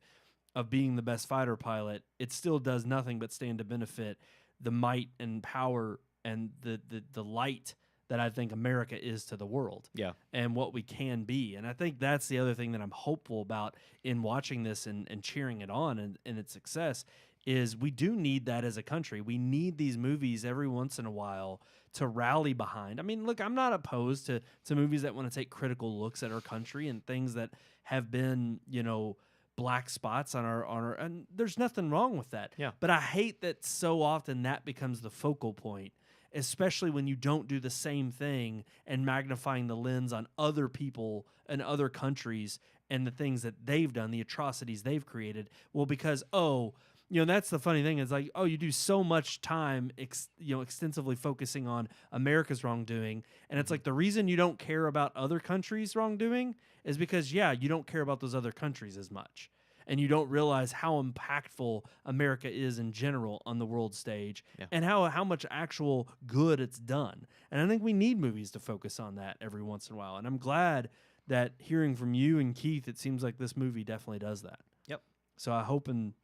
of being the best fighter pilot, it still does nothing but stand to benefit the might and power and the light that I think America is to the world. Yeah. And what we can be. And I think that's the other thing that I'm hopeful about in watching this and cheering it on and its success is we do need that as a country. We need these movies every once in a while to rally behind. I mean, look, I'm not opposed to movies that want to take critical looks at our country and things that have been, you know, black spots on our and there's nothing wrong with that. Yeah. But I hate that so often that becomes the focal point, especially when you don't do the same thing and magnifying the lens on other people and other countries and the things that they've done, the atrocities they've created. Well, because, you know, that's the funny thing is like, you do so much time, extensively focusing on America's wrongdoing. And it's like the reason you don't care about other countries' wrongdoing is because, you don't care about those other countries as much. And you don't realize how impactful America is in general on the world stage and how much actual good it's done. And I think we need movies to focus on that every once in a while. And I'm glad that hearing from you and Keith, it seems like this movie definitely does that. Yep. So I hope I'm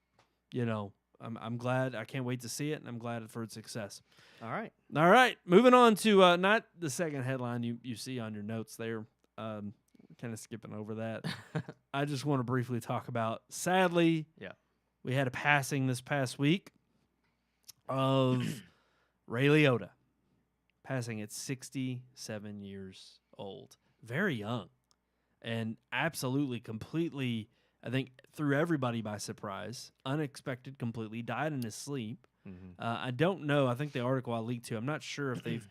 glad. I can't wait to see it, and I'm glad for its success. All right. Moving on to not the second headline you see on your notes there. Kind of skipping over that. I just want to briefly talk about, sadly, we had a passing this past week of Ray Liotta, passing at 67 years old. Very young. And absolutely, completely, I think, threw everybody by surprise. Unexpected completely. Died in his sleep. Mm-hmm. I don't know. I think the article I leaked to, I'm not sure if they've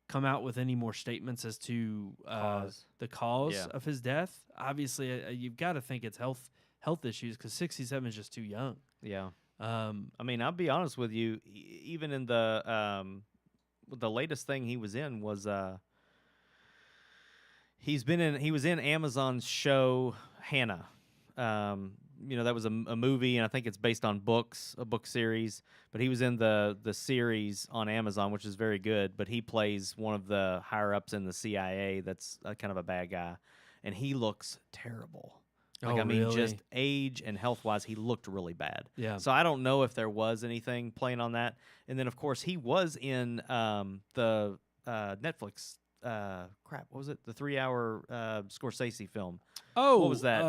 come out with any more statements as to the cause of his death. Obviously, you've got to think it's health issues because 67 is just too young. Yeah. I mean, I'll be honest with you. Even in the latest thing he was in was he was in Amazon's show Hannah. You know, that was a movie, and I think it's based on a book series. But he was in the series on Amazon, which is very good. But he plays one of the higher ups in the CIA. That's kind of a bad guy, and he looks terrible. Like, I mean, really? just age and health wise, he looked really bad. Yeah. So I don't know if there was anything playing on that. And then of course he was in the Netflix. What was it? The 3-hour Scorsese film. Oh, what was that?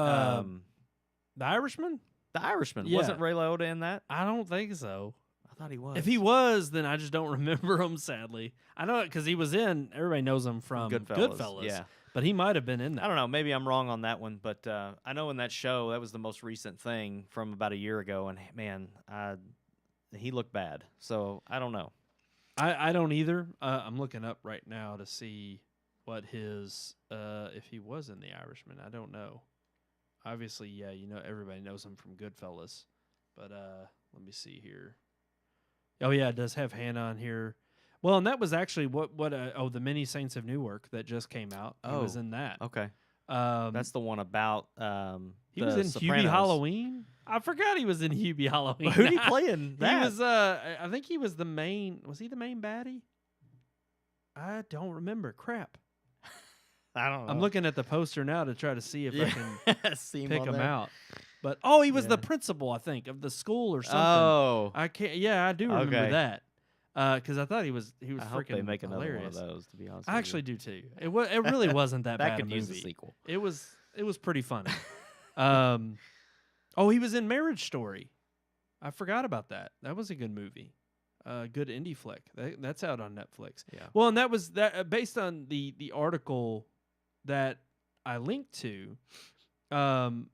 The Irishman? The Irishman. Yeah. Wasn't Ray Liotta in that? I don't think so. I thought he was. If he was, then I just don't remember him, sadly. I know it because he was in, everybody knows him from Goodfellas. Yeah. But he might have been in that. I don't know. Maybe I'm wrong on that one. But I know in that show, that was the most recent thing from about a year ago. And, man, he looked bad. So I don't know. I don't either. I'm looking up right now to see what his, if he was in The Irishman. I don't know. Obviously, yeah, you know, everybody knows him from Goodfellas. But let me see here. Oh, yeah, it does have Hannah on here. Well, and that was actually the Many Saints of Newark that just came out. He was in that. Okay. That's the one about he was in Sopranos. Hubie Halloween. I forgot he was in Hubie Halloween. Who did he play in that? He was I think he was the main. Was he the main baddie? I don't remember. Crap. I don't know. I'm looking at the poster now to try to see if I can see pick him there. out. But he was the principal, I think, of the school or something. Oh, I can't. Yeah, I do remember that. Because I thought he was I freaking hope they make another hilarious. one of those. To be honest, I with actually do too. It really wasn't that that bad. could a use a movie. sequel. It was pretty funny. He was in Marriage Story. I forgot about that. That was a good movie. good indie flick. That's out on Netflix. Yeah. Well, and that was that based on the article that I linked to. No,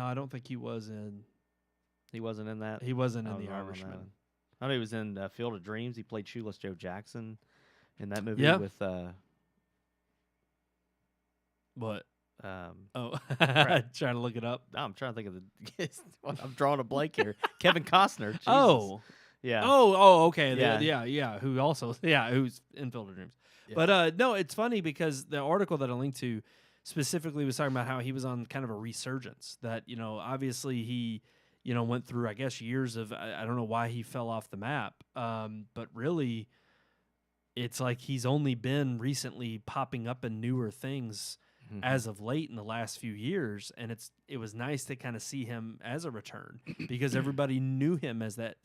I don't think he was in. He wasn't in that. He wasn't I in was The wrong on that Irishman. one. I know he was in Field of Dreams. He played Shoeless Joe Jackson in that movie Yeah. with What? Oh, crap. trying to look it up. I'm trying to think of the. I'm drawing a blank here. Kevin Costner. Jesus. Oh, yeah. Okay. Yeah. Yeah. Who also? Yeah, who's in Field of Dreams. Yeah. But no, it's funny because the article that I linked to specifically was talking about how he was on kind of a resurgence. That obviously he went through, I guess, years of I don't know why he fell off the map. But really, it's like he's only been recently popping up in newer things as of late in the last few years, and it was nice to kind of see him as a return because everybody knew him as that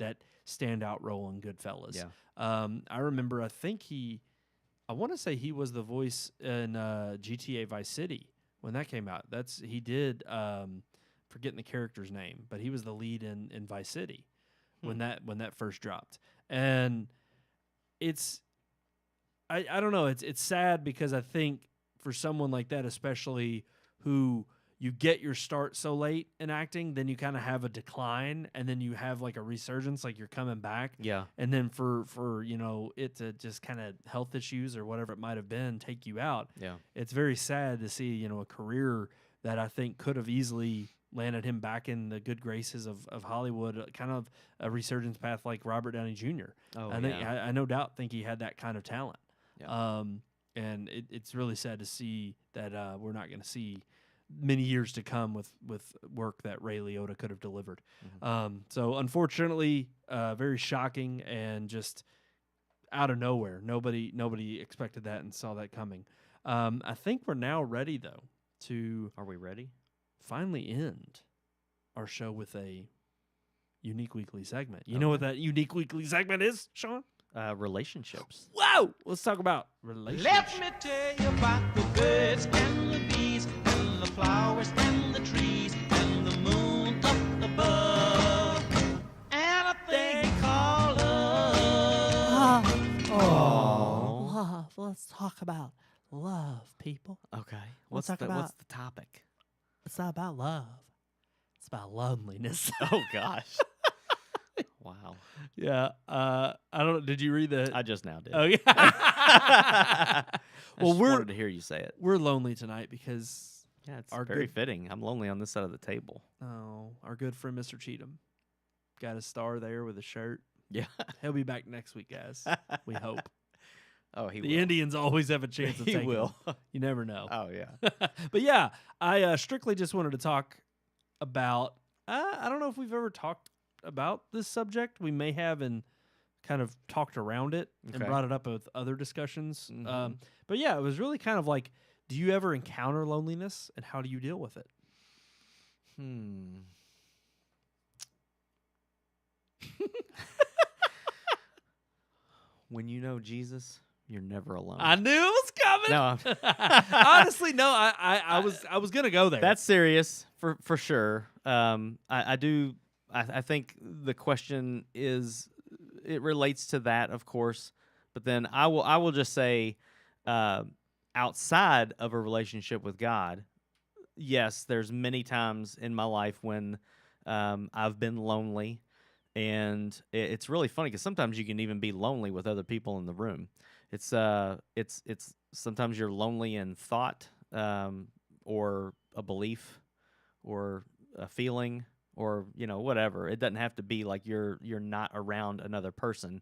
standout role in Goodfellas. Yeah. I remember, I want to say he was the voice in GTA Vice City when that came out. He did forgetting the character's name, but he was the lead in Vice City when that first dropped. And I don't know, it's sad because I think for someone like that, especially who you get your start so late in acting, then you kind of have a decline, and then you have like a resurgence, like you're coming back. Yeah. And then for it to just kind of health issues or whatever it might have been take you out. Yeah. It's very sad to see, a career that I think could have easily landed him back in the good graces of Hollywood, kind of a resurgence path like Robert Downey Jr. Oh, I think I no doubt think he had that kind of talent. Yeah. And it's really sad to see that we're not going to see many years to come with work that Ray Liotta could have delivered. So unfortunately, very shocking and just out of nowhere. Nobody expected that and saw that coming. I think we're now ready though to. Are we ready? Finally end our show with a unique weekly segment. You know what that unique weekly segment is, Sean? Relationships. Whoa! Let's talk about relationships. Let me tell you about the birds and the bees and the flowers and the trees and the moon up above and a thing called love. Love. Let's talk about love, people. Okay. We'll What's talk the about- topic? It's not about love. It's about loneliness. Oh gosh. Wow. Yeah. I don't. Did you read the? I just now did. Oh yeah. I Well, just we're- wanted to hear you say it. We're lonely tonight because Yeah, it's our very good- fitting. I'm lonely on this side of the table. our good friend Mr. Cheatham got a star there with a shirt. Yeah. He'll be back next week, guys. We hope. Oh, he The will. Indians always have a chance of He taking will. him. You never know. Oh yeah. But yeah, I strictly just wanted to talk about. I don't know if we've ever talked about this subject. We may have and kind of talked around it and Okay. brought it up with other discussions. Mhm. But yeah, it was really kind of like, do you ever encounter loneliness and how do you deal with it? When you know Jesus, you're never alone. I knew it was coming. No, Honestly, no. I was gonna go there. that's serious for sure. I do. I think the question is, it relates to that, of course. But then I will just say, outside of a relationship with God, yes, there's many times in my life when I've been lonely, and it's really funny because sometimes you can even be lonely with other people in the room. It's sometimes you're lonely in thought, or a belief, or a feeling, or whatever. It doesn't have to be like you're not around another person,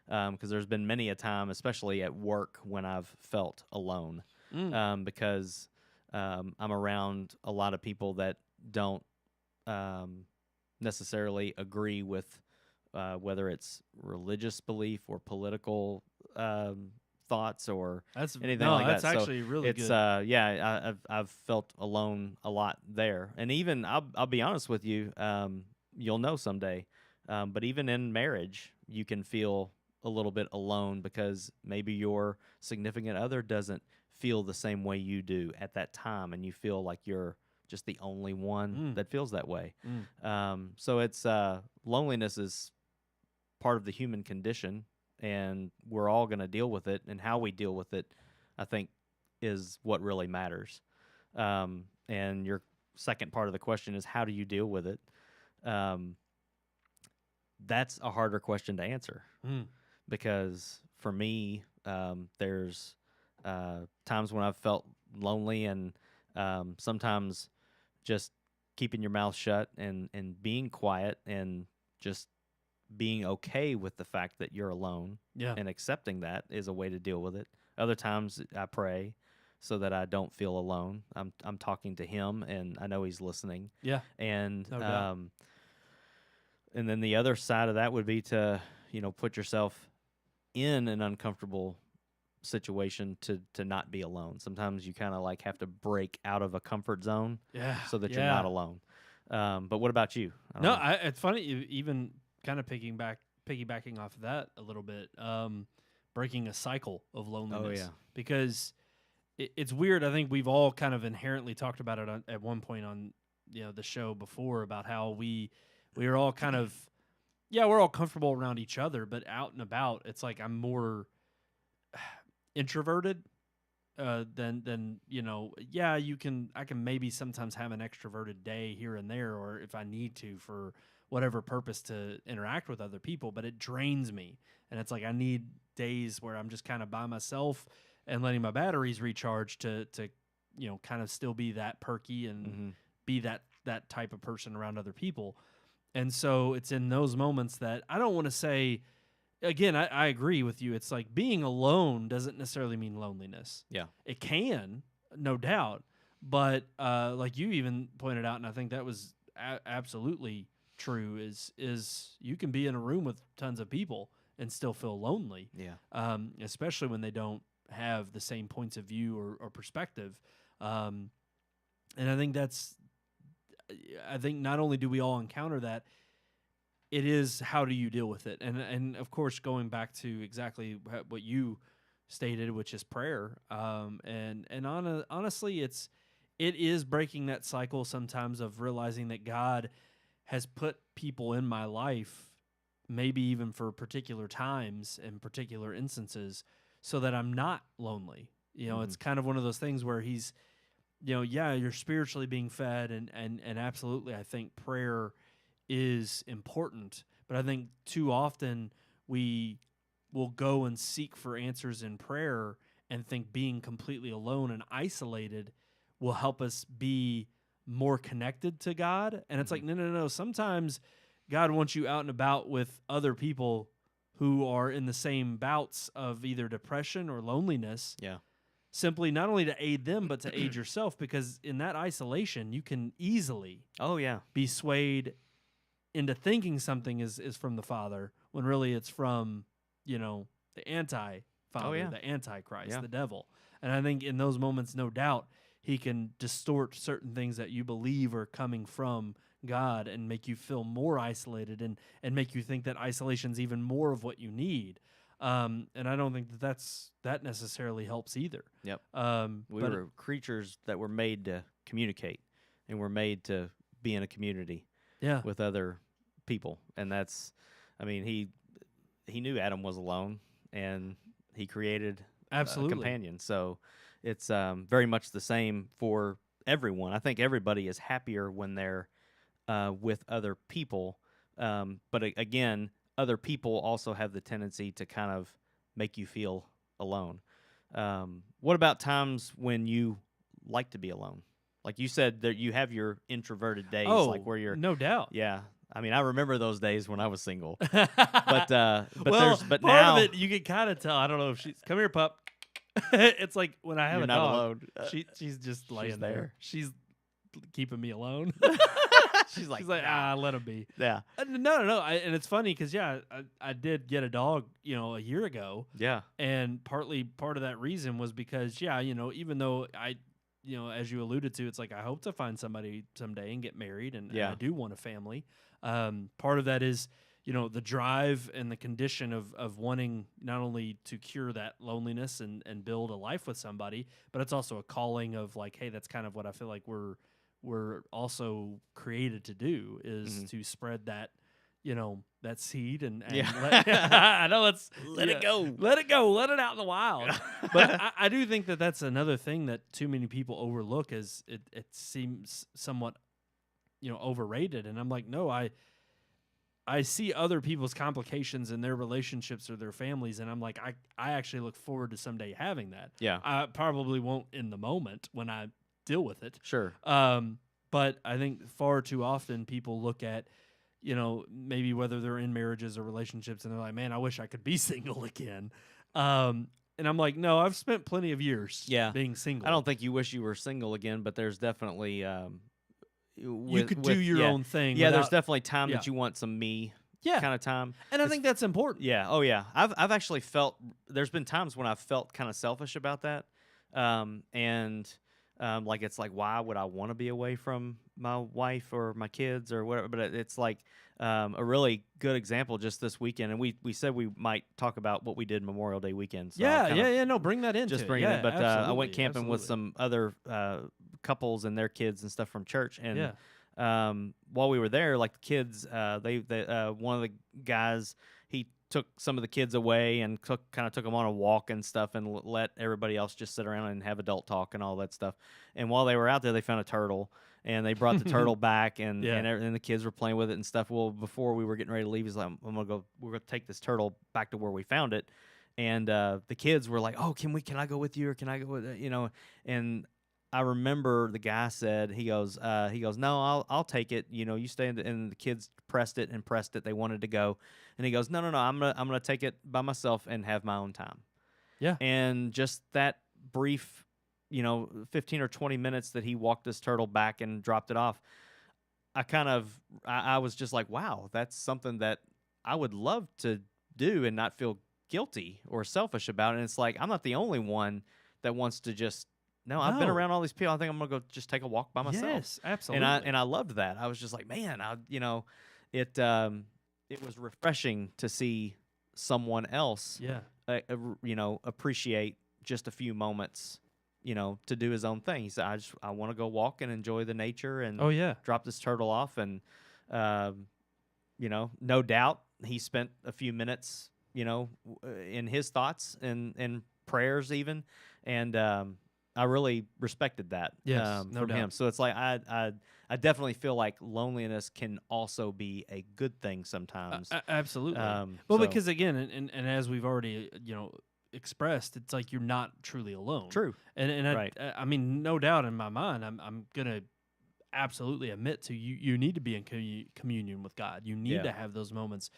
because there's been many a time, especially at work, when I've felt alone, because I'm around a lot of people that don't necessarily agree with whether it's religious belief or political thoughts or that's anything like that's that. So actually really it's good. I've felt alone a lot there, and even I'll be honest with you, you'll know someday, but even in marriage, you can feel a little bit alone because maybe your significant other doesn't feel the same way you do at that time, and you feel like you're just the only one that feels that way. So it's loneliness is part of the human condition, and we're all going to deal with it, and how we deal with it, I think, is what really matters. And your second part of the question is, how do you deal with it? That's a harder question to answer because for me, there's times when I've felt lonely, and sometimes just keeping your mouth shut and being quiet and just being okay with the fact that you're alone and accepting that is a way to deal with it. Other times I pray so that I don't feel alone. I'm talking to him, and I know he's listening. Yeah. And No doubt. and then the other side of that would be to, put yourself in an uncomfortable situation to not be alone. Sometimes you kind of like have to break out of a comfort zone so that you're not alone. But what about you? It's funny, even kind of piggybacking off of that a little bit, breaking a cycle of loneliness. Oh, yeah. Because it's weird. I think we've all kind of inherently talked about it at one point on the show before, about how we are all kind of, we're all comfortable around each other, but out and about, it's like I'm more introverted than I can maybe sometimes have an extroverted day here and there, or if I need to for whatever purpose to interact with other people, but it drains me. And it's like I need days where I'm just kind of by myself and letting my batteries recharge to kind of still be that perky and be that type of person around other people. And so it's in those moments that I don't want to say, again, I agree with you. It's like being alone doesn't necessarily mean loneliness. Yeah. It can, no doubt. But like you even pointed out, and I think that was absolutely true, is you can be in a room with tons of people and still feel lonely. Yeah. Especially when they don't have the same points of view or perspective. And I think not only do we all encounter that, it is how do you deal with it, and of course going back to exactly what you stated, which is prayer. Honestly, it is breaking that cycle sometimes of realizing that God has put people in my life, maybe even for particular times and particular instances, so that I'm not lonely. It's kind of one of those things where He's, you're spiritually being fed, and absolutely, I think prayer is important, but I think too often we will go and seek for answers in prayer and think being completely alone and isolated will help us be more connected to God. And it's like, no. Sometimes God wants you out and about with other people who are in the same bouts of either depression or loneliness. Yeah. Simply not only to aid them, but to aid yourself, because in that isolation, you can easily be swayed into thinking something is from the Father, when really it's from, the anti-Father, the Antichrist, the devil. And I think in those moments, no doubt, he can distort certain things that you believe are coming from God and make you feel more isolated and make you think that isolation's even more of what you need. And I don't think that necessarily helps either. Yep. We were creatures that were made to communicate, and we're made to be in a community with other people. And that's, he knew Adam was alone, and he created a companion. So it's very much the same for everyone. I think everybody is happier when they're with other people. But again, other people also have the tendency to kind of make you feel alone. What about times when you like to be alone? Like you said, that you have your introverted days, like where you're no doubt. Yeah, I remember those days when I was single. but but part now of it you can kind of tell. I don't know if she's come here, pup. It's like when I have you're a not dog, alone. she's just laying she's there. there. She's keeping me alone. She's like, let him be. Yeah. No. And it's funny because I did get a dog, a year ago. Yeah. And part of that reason was because even though I, as you alluded to, it's like I hope to find somebody someday and get married, and I do want a family. Part of that is the drive and the condition of wanting not only to cure that loneliness and build a life with somebody, but it's also a calling of like, hey, that's kind of what I feel like we're also created to do, is to spread that, that seed and Yeah. I know it's Let it go. let it go, let it out in the wild. But I do think that that's another thing that too many people overlook, is it seems somewhat overrated. And I'm like, no, I see other people's complications in their relationships or their families, and I'm like, I actually look forward to someday having that. Yeah. I probably won't in the moment when I deal with it. Sure. But I think far too often people look at, maybe whether they're in marriages or relationships, and they're like, man, I wish I could be single again. And I'm like, no, I've spent plenty of years being single. I don't think you wish you were single again, but there's definitely you could do your own thing. Yeah, without, there's definitely time that you want some me kind of time. And I think that's important. Yeah. Oh, yeah. I've actually felt, there's been times when I've felt kind of selfish about that. Like, it's like, why would I want to be away from my wife or my kids or whatever? But it's like a really good example just this weekend. And we said we might talk about what we did Memorial Day weekend. So No, bring that in. Just bring it in. But I went camping with some other couples and their kids and stuff from church. And while we were there, like the kids, they one of the guys, he took some of the kids away and took them on a walk and stuff, and let everybody else just sit around and have adult talk and all that stuff. And while they were out there, they found a turtle, and they brought the turtle back, and the kids were playing with it and stuff. Well, before we were getting ready to leave, he's like, we're gonna take this turtle back to where we found it. And the kids were like, oh, can I go with you, or can I go with And I remember the guy said, he goes, no, I'll take it. You stay and the kids pressed it. They wanted to go. And he goes, no, I'm gonna take it by myself and have my own time. Yeah. And just that brief, 15 or 20 minutes that he walked this turtle back and dropped it off, I was just like, wow, that's something that I would love to do and not feel guilty or selfish about. And it's like, I'm not the only one that wants to just, no, I've been around all these people. I think I'm gonna go just take a walk by myself. Yes, absolutely. And I loved that. I was just like, man, it was refreshing to see someone else, appreciate just a few moments, to do his own thing. He said, I want to go walk and enjoy the nature and drop this turtle off. And no doubt he spent a few minutes, in his thoughts and prayers even, and I really respected that from him. So it's like I definitely feel like loneliness can also be a good thing sometimes. Absolutely. Because again, and as we've already expressed, it's like you're not truly alone. True. And right. I mean, no doubt in my mind, I'm gonna absolutely admit to you need to be in communion with God. You need to have those moments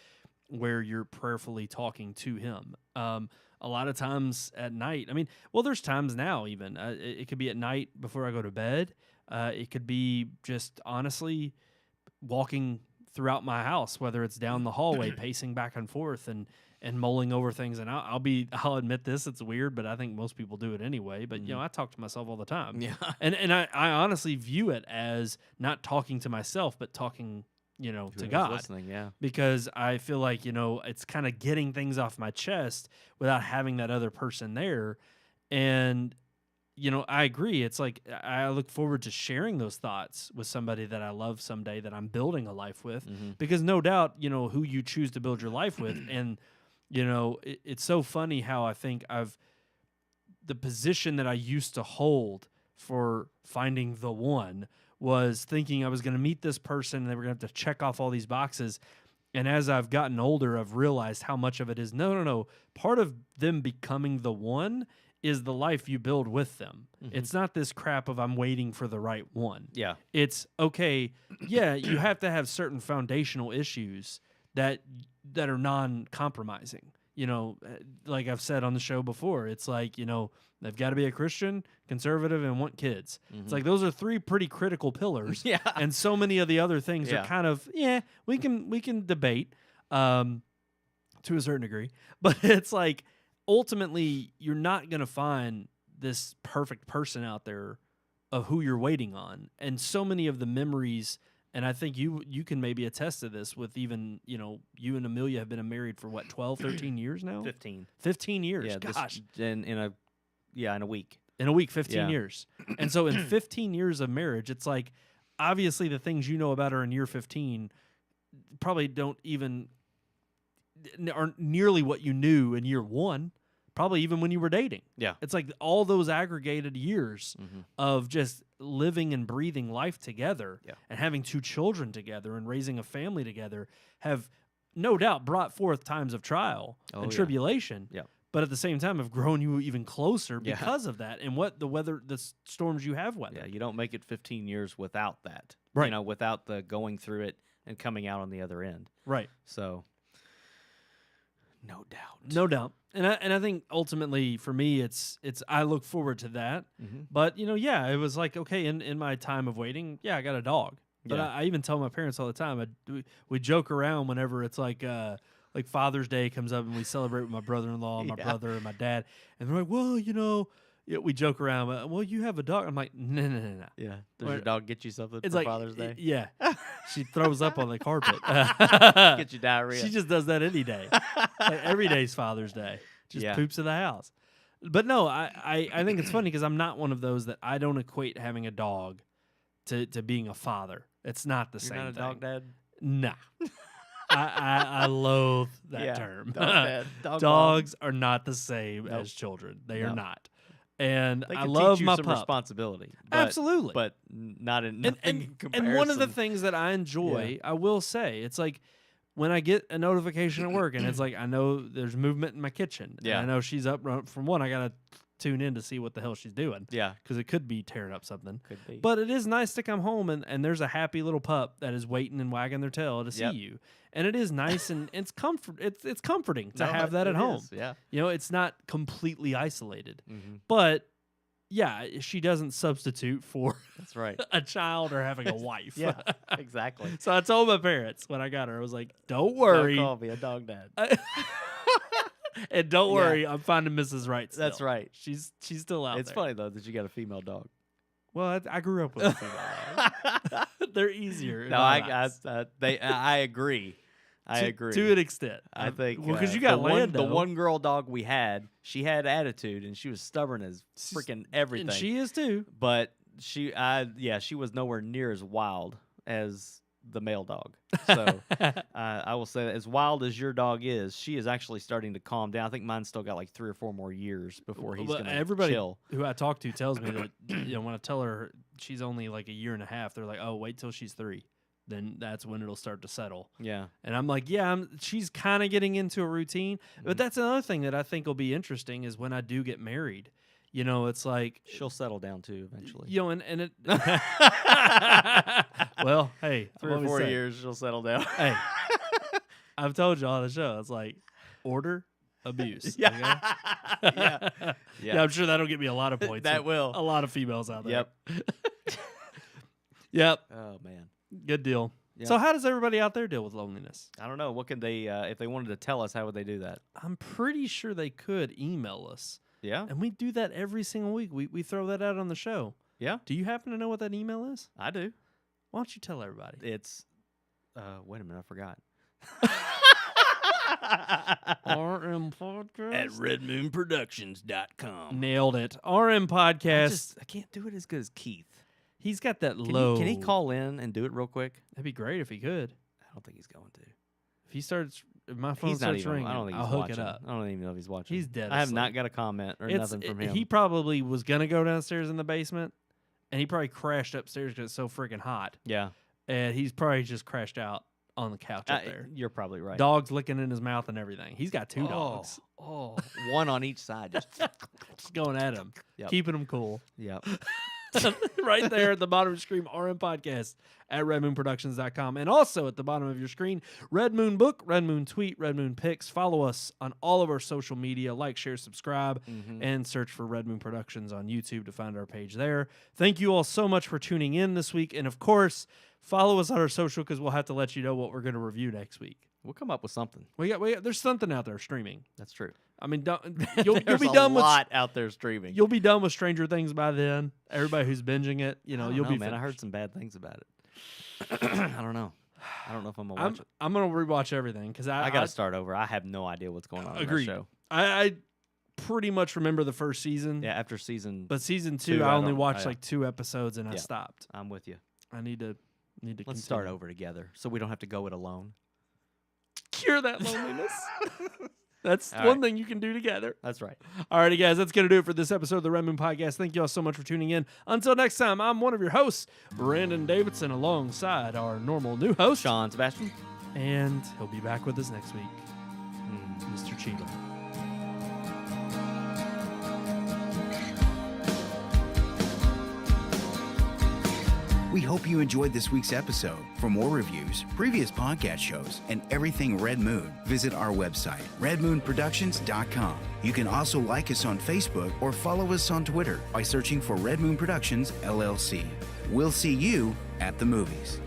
where you're prayerfully talking to Him. A lot of times at night, there's times now even. It could be at night before I go to bed. It could be just honestly walking throughout my house, whether it's down the hallway, pacing back and forth and mulling over things. And I'll admit this, it's weird, but I think most people do it anyway. But, I talk to myself all the time. Yeah. And I honestly view it as not talking to myself, but talking to God. Listening, because I feel like, it's kind of getting things off my chest without having that other person there. And, I agree. It's like I look forward to sharing those thoughts with somebody that I love someday, that I'm building a life with, because no doubt, who you choose to build your life with. And, it's so funny how I think the position that I used to hold for finding the one was thinking I was going to meet this person and they were going to have to check off all these boxes. And as I've gotten older, I've realized how much of it is, no. Part of them becoming the one is the life you build with them. It's not this crap of I'm waiting for the right one. Yeah. It's, okay, you have to have certain foundational issues that are non-compromising. Like I've said on the show before, it's like, they've got to be a Christian, conservative, and want kids. It's like those are three pretty critical pillars. Yeah. And so many of the other things are kind of, we can debate to a certain degree. But it's like, ultimately, you're not going to find this perfect person out there of who you're waiting on. And so many of the memories, and I think you can maybe attest to this with even, you and Amelia have been married for what, 12, 13 years now? 15. 15 years. Yeah, gosh. In a week. In a week, 15 years. And so in 15 years of marriage, it's like, obviously the things you know about her in year 15 probably don't even aren't nearly what you knew in year one. Probably even when you were dating. Yeah. It's like all those aggregated years of just living and breathing life together and having 2 children together and raising a family together have no doubt brought forth times of trial and tribulation. Yeah. But at the same time have grown you even closer because of that and what the storms you have weathered. Yeah, you don't make it 15 years without that. Right. You know, without the going through it and coming out on the other end. Right. So, no doubt. No doubt. And I think ultimately for me it's I look forward to that. But it was like, okay, in my time of waiting, I got a dog. But I even tell my parents all the time, we joke around whenever it's like Father's Day comes up and we celebrate with my brother-in-law and my brother and my dad. And they're like, well, we joke around, well, you have a dog. I'm like, no. Yeah. Does your dog get you something It's for like, Father's Day? Yeah. She throws up on the carpet. Get you diarrhea. She just does that any day. Like every day's Father's Day. Just poops in the house. But no, I think it's funny because I'm not one of those that I don't equate having a dog to being a father. It's not the same You're not a thing. dog dad? Nah. I loathe that term. Dog dad. Dog Dogs are not the same Nope. as children. They No. are not. And They I can love teach you my some pup. responsibility. But, Absolutely. But not in and, nothing in comparison. and one of the things that I enjoy, I will say, it's like when I get a notification at work and it's like I know there's movement in my kitchen. Yeah. And I know she's up from one. I got to tune in to see what the hell she's doing. Yeah. Because it could be tearing up something. Could be. But it is nice to come home and there's a happy little pup that is waiting and wagging their tail to see you. And it is nice and it's comforting to have that at home. Is, yeah. It's not completely isolated. But yeah, she doesn't substitute for That's right. a child or having a wife. Yeah, exactly. So I told my parents when I got her, I was like, don't worry. Don't call me a dog dad. And don't worry, I'm finding Mrs. Right still. That's right. She's still out It's there. funny, though, that you got a female dog. Well, I grew up with a female dog. They're easier. in No, my I eyes. I agree. I agree. To an extent. I think. Well, because you got the Lando. one girl dog we had, she had attitude and she was stubborn as freaking everything. And she is too. But she was nowhere near as wild as the male dog. So I will say that as wild as your dog is, she is actually starting to calm down. I think mine's still got like 3 or 4 more years before he's Well, going to everybody chill. who I talk to tells me that when I tell her she's only like a year and a half, they're like, oh, wait till she's 3. Then that's when it'll start to settle. Yeah. And I'm like, she's kind of getting into a routine. But that's another thing that I think will be interesting is when I do get married. It's like She'll settle down too eventually. and it. Well, hey, 3 or 4 years, she'll settle down. Hey, I've told you on the show. It's like order, abuse. Yeah. Okay? Yeah. Yeah, I'm sure that'll get me a lot of points. That will. A lot of females out there. Yep. Yep. Oh man. Good deal. Yep. So how does everybody out there deal with loneliness? I don't know. What can they, if they wanted to tell us, how would they do that? I'm pretty sure they could email us. Yeah. And we do that every single week. We throw that out on the show. Yeah. Do you happen to know what that email is? I do. Why don't you tell everybody? It's, wait a minute, I forgot. RMPodcast? At redmoonproductions.com. Nailed it. RMPodcast. I can't do it as good as Keith. He's got that Can low. he call in and do it real quick? That'd be great if he could. I don't think he's going to. If my phone He's not starts even. ringing, I don't think I'll he's hook watching. it up. I don't even know if he's watching. He's dead I have asleep. not got a comment or nothing from him. He probably was gonna go downstairs in the basement, and he probably crashed upstairs because it's so freaking hot. Yeah. And he's probably just crashed out on the couch up there. You're probably right. Dogs licking in his mouth and everything. He's got 2 dogs. Oh, one on each side. Just going at him, Yep. keeping him cool. Yep. Right there at the bottom of your screen, RM Podcast at redmoonproductions.com. And also at the bottom of your screen, Red Moon Book, Red Moon Tweet, Red Moon Pics. Follow us on all of our social media. Like, share, subscribe, and search for Red Moon Productions on YouTube to find our page there. Thank you all so much for tuning in this week. And, of course, follow us on our social because we'll have to let you know what we're going to review next week. We'll come up with something. We got there's something out there streaming. That's true. I mean, you'll There's be a done lot out there streaming. You'll be done with Stranger Things by then. Everybody who's binging it, you'll be. Man, I heard some bad things about it. I don't know. I don't know if I'm gonna watch it. I'm gonna rewatch everything because I got to start over. I have no idea what's going on in Agreed. that show. I pretty much remember the first season. Yeah, after season. But season 2, two, I I only don't- watched yeah. like 2 episodes and I Yeah. stopped. I'm with you. I need to. Let's continue. start over together so we don't have to go it alone. cure that loneliness. That's All one right. thing you can do together. That's right. Alrighty, guys, that's going to do it for this episode of the Red Moon Podcast. Thank you all so much for tuning in. Until next time, I'm one of your hosts, Brandon Davidson, alongside our normal new host, Sean Sebastian. and he'll be back with us next week, Mr. Cheeto. We hope you enjoyed this week's episode. For more reviews, previous podcast shows, and everything Red Moon, visit our website, redmoonproductions.com. You can also like us on Facebook or follow us on Twitter by searching for Red Moon Productions, LLC. We'll see you at the movies.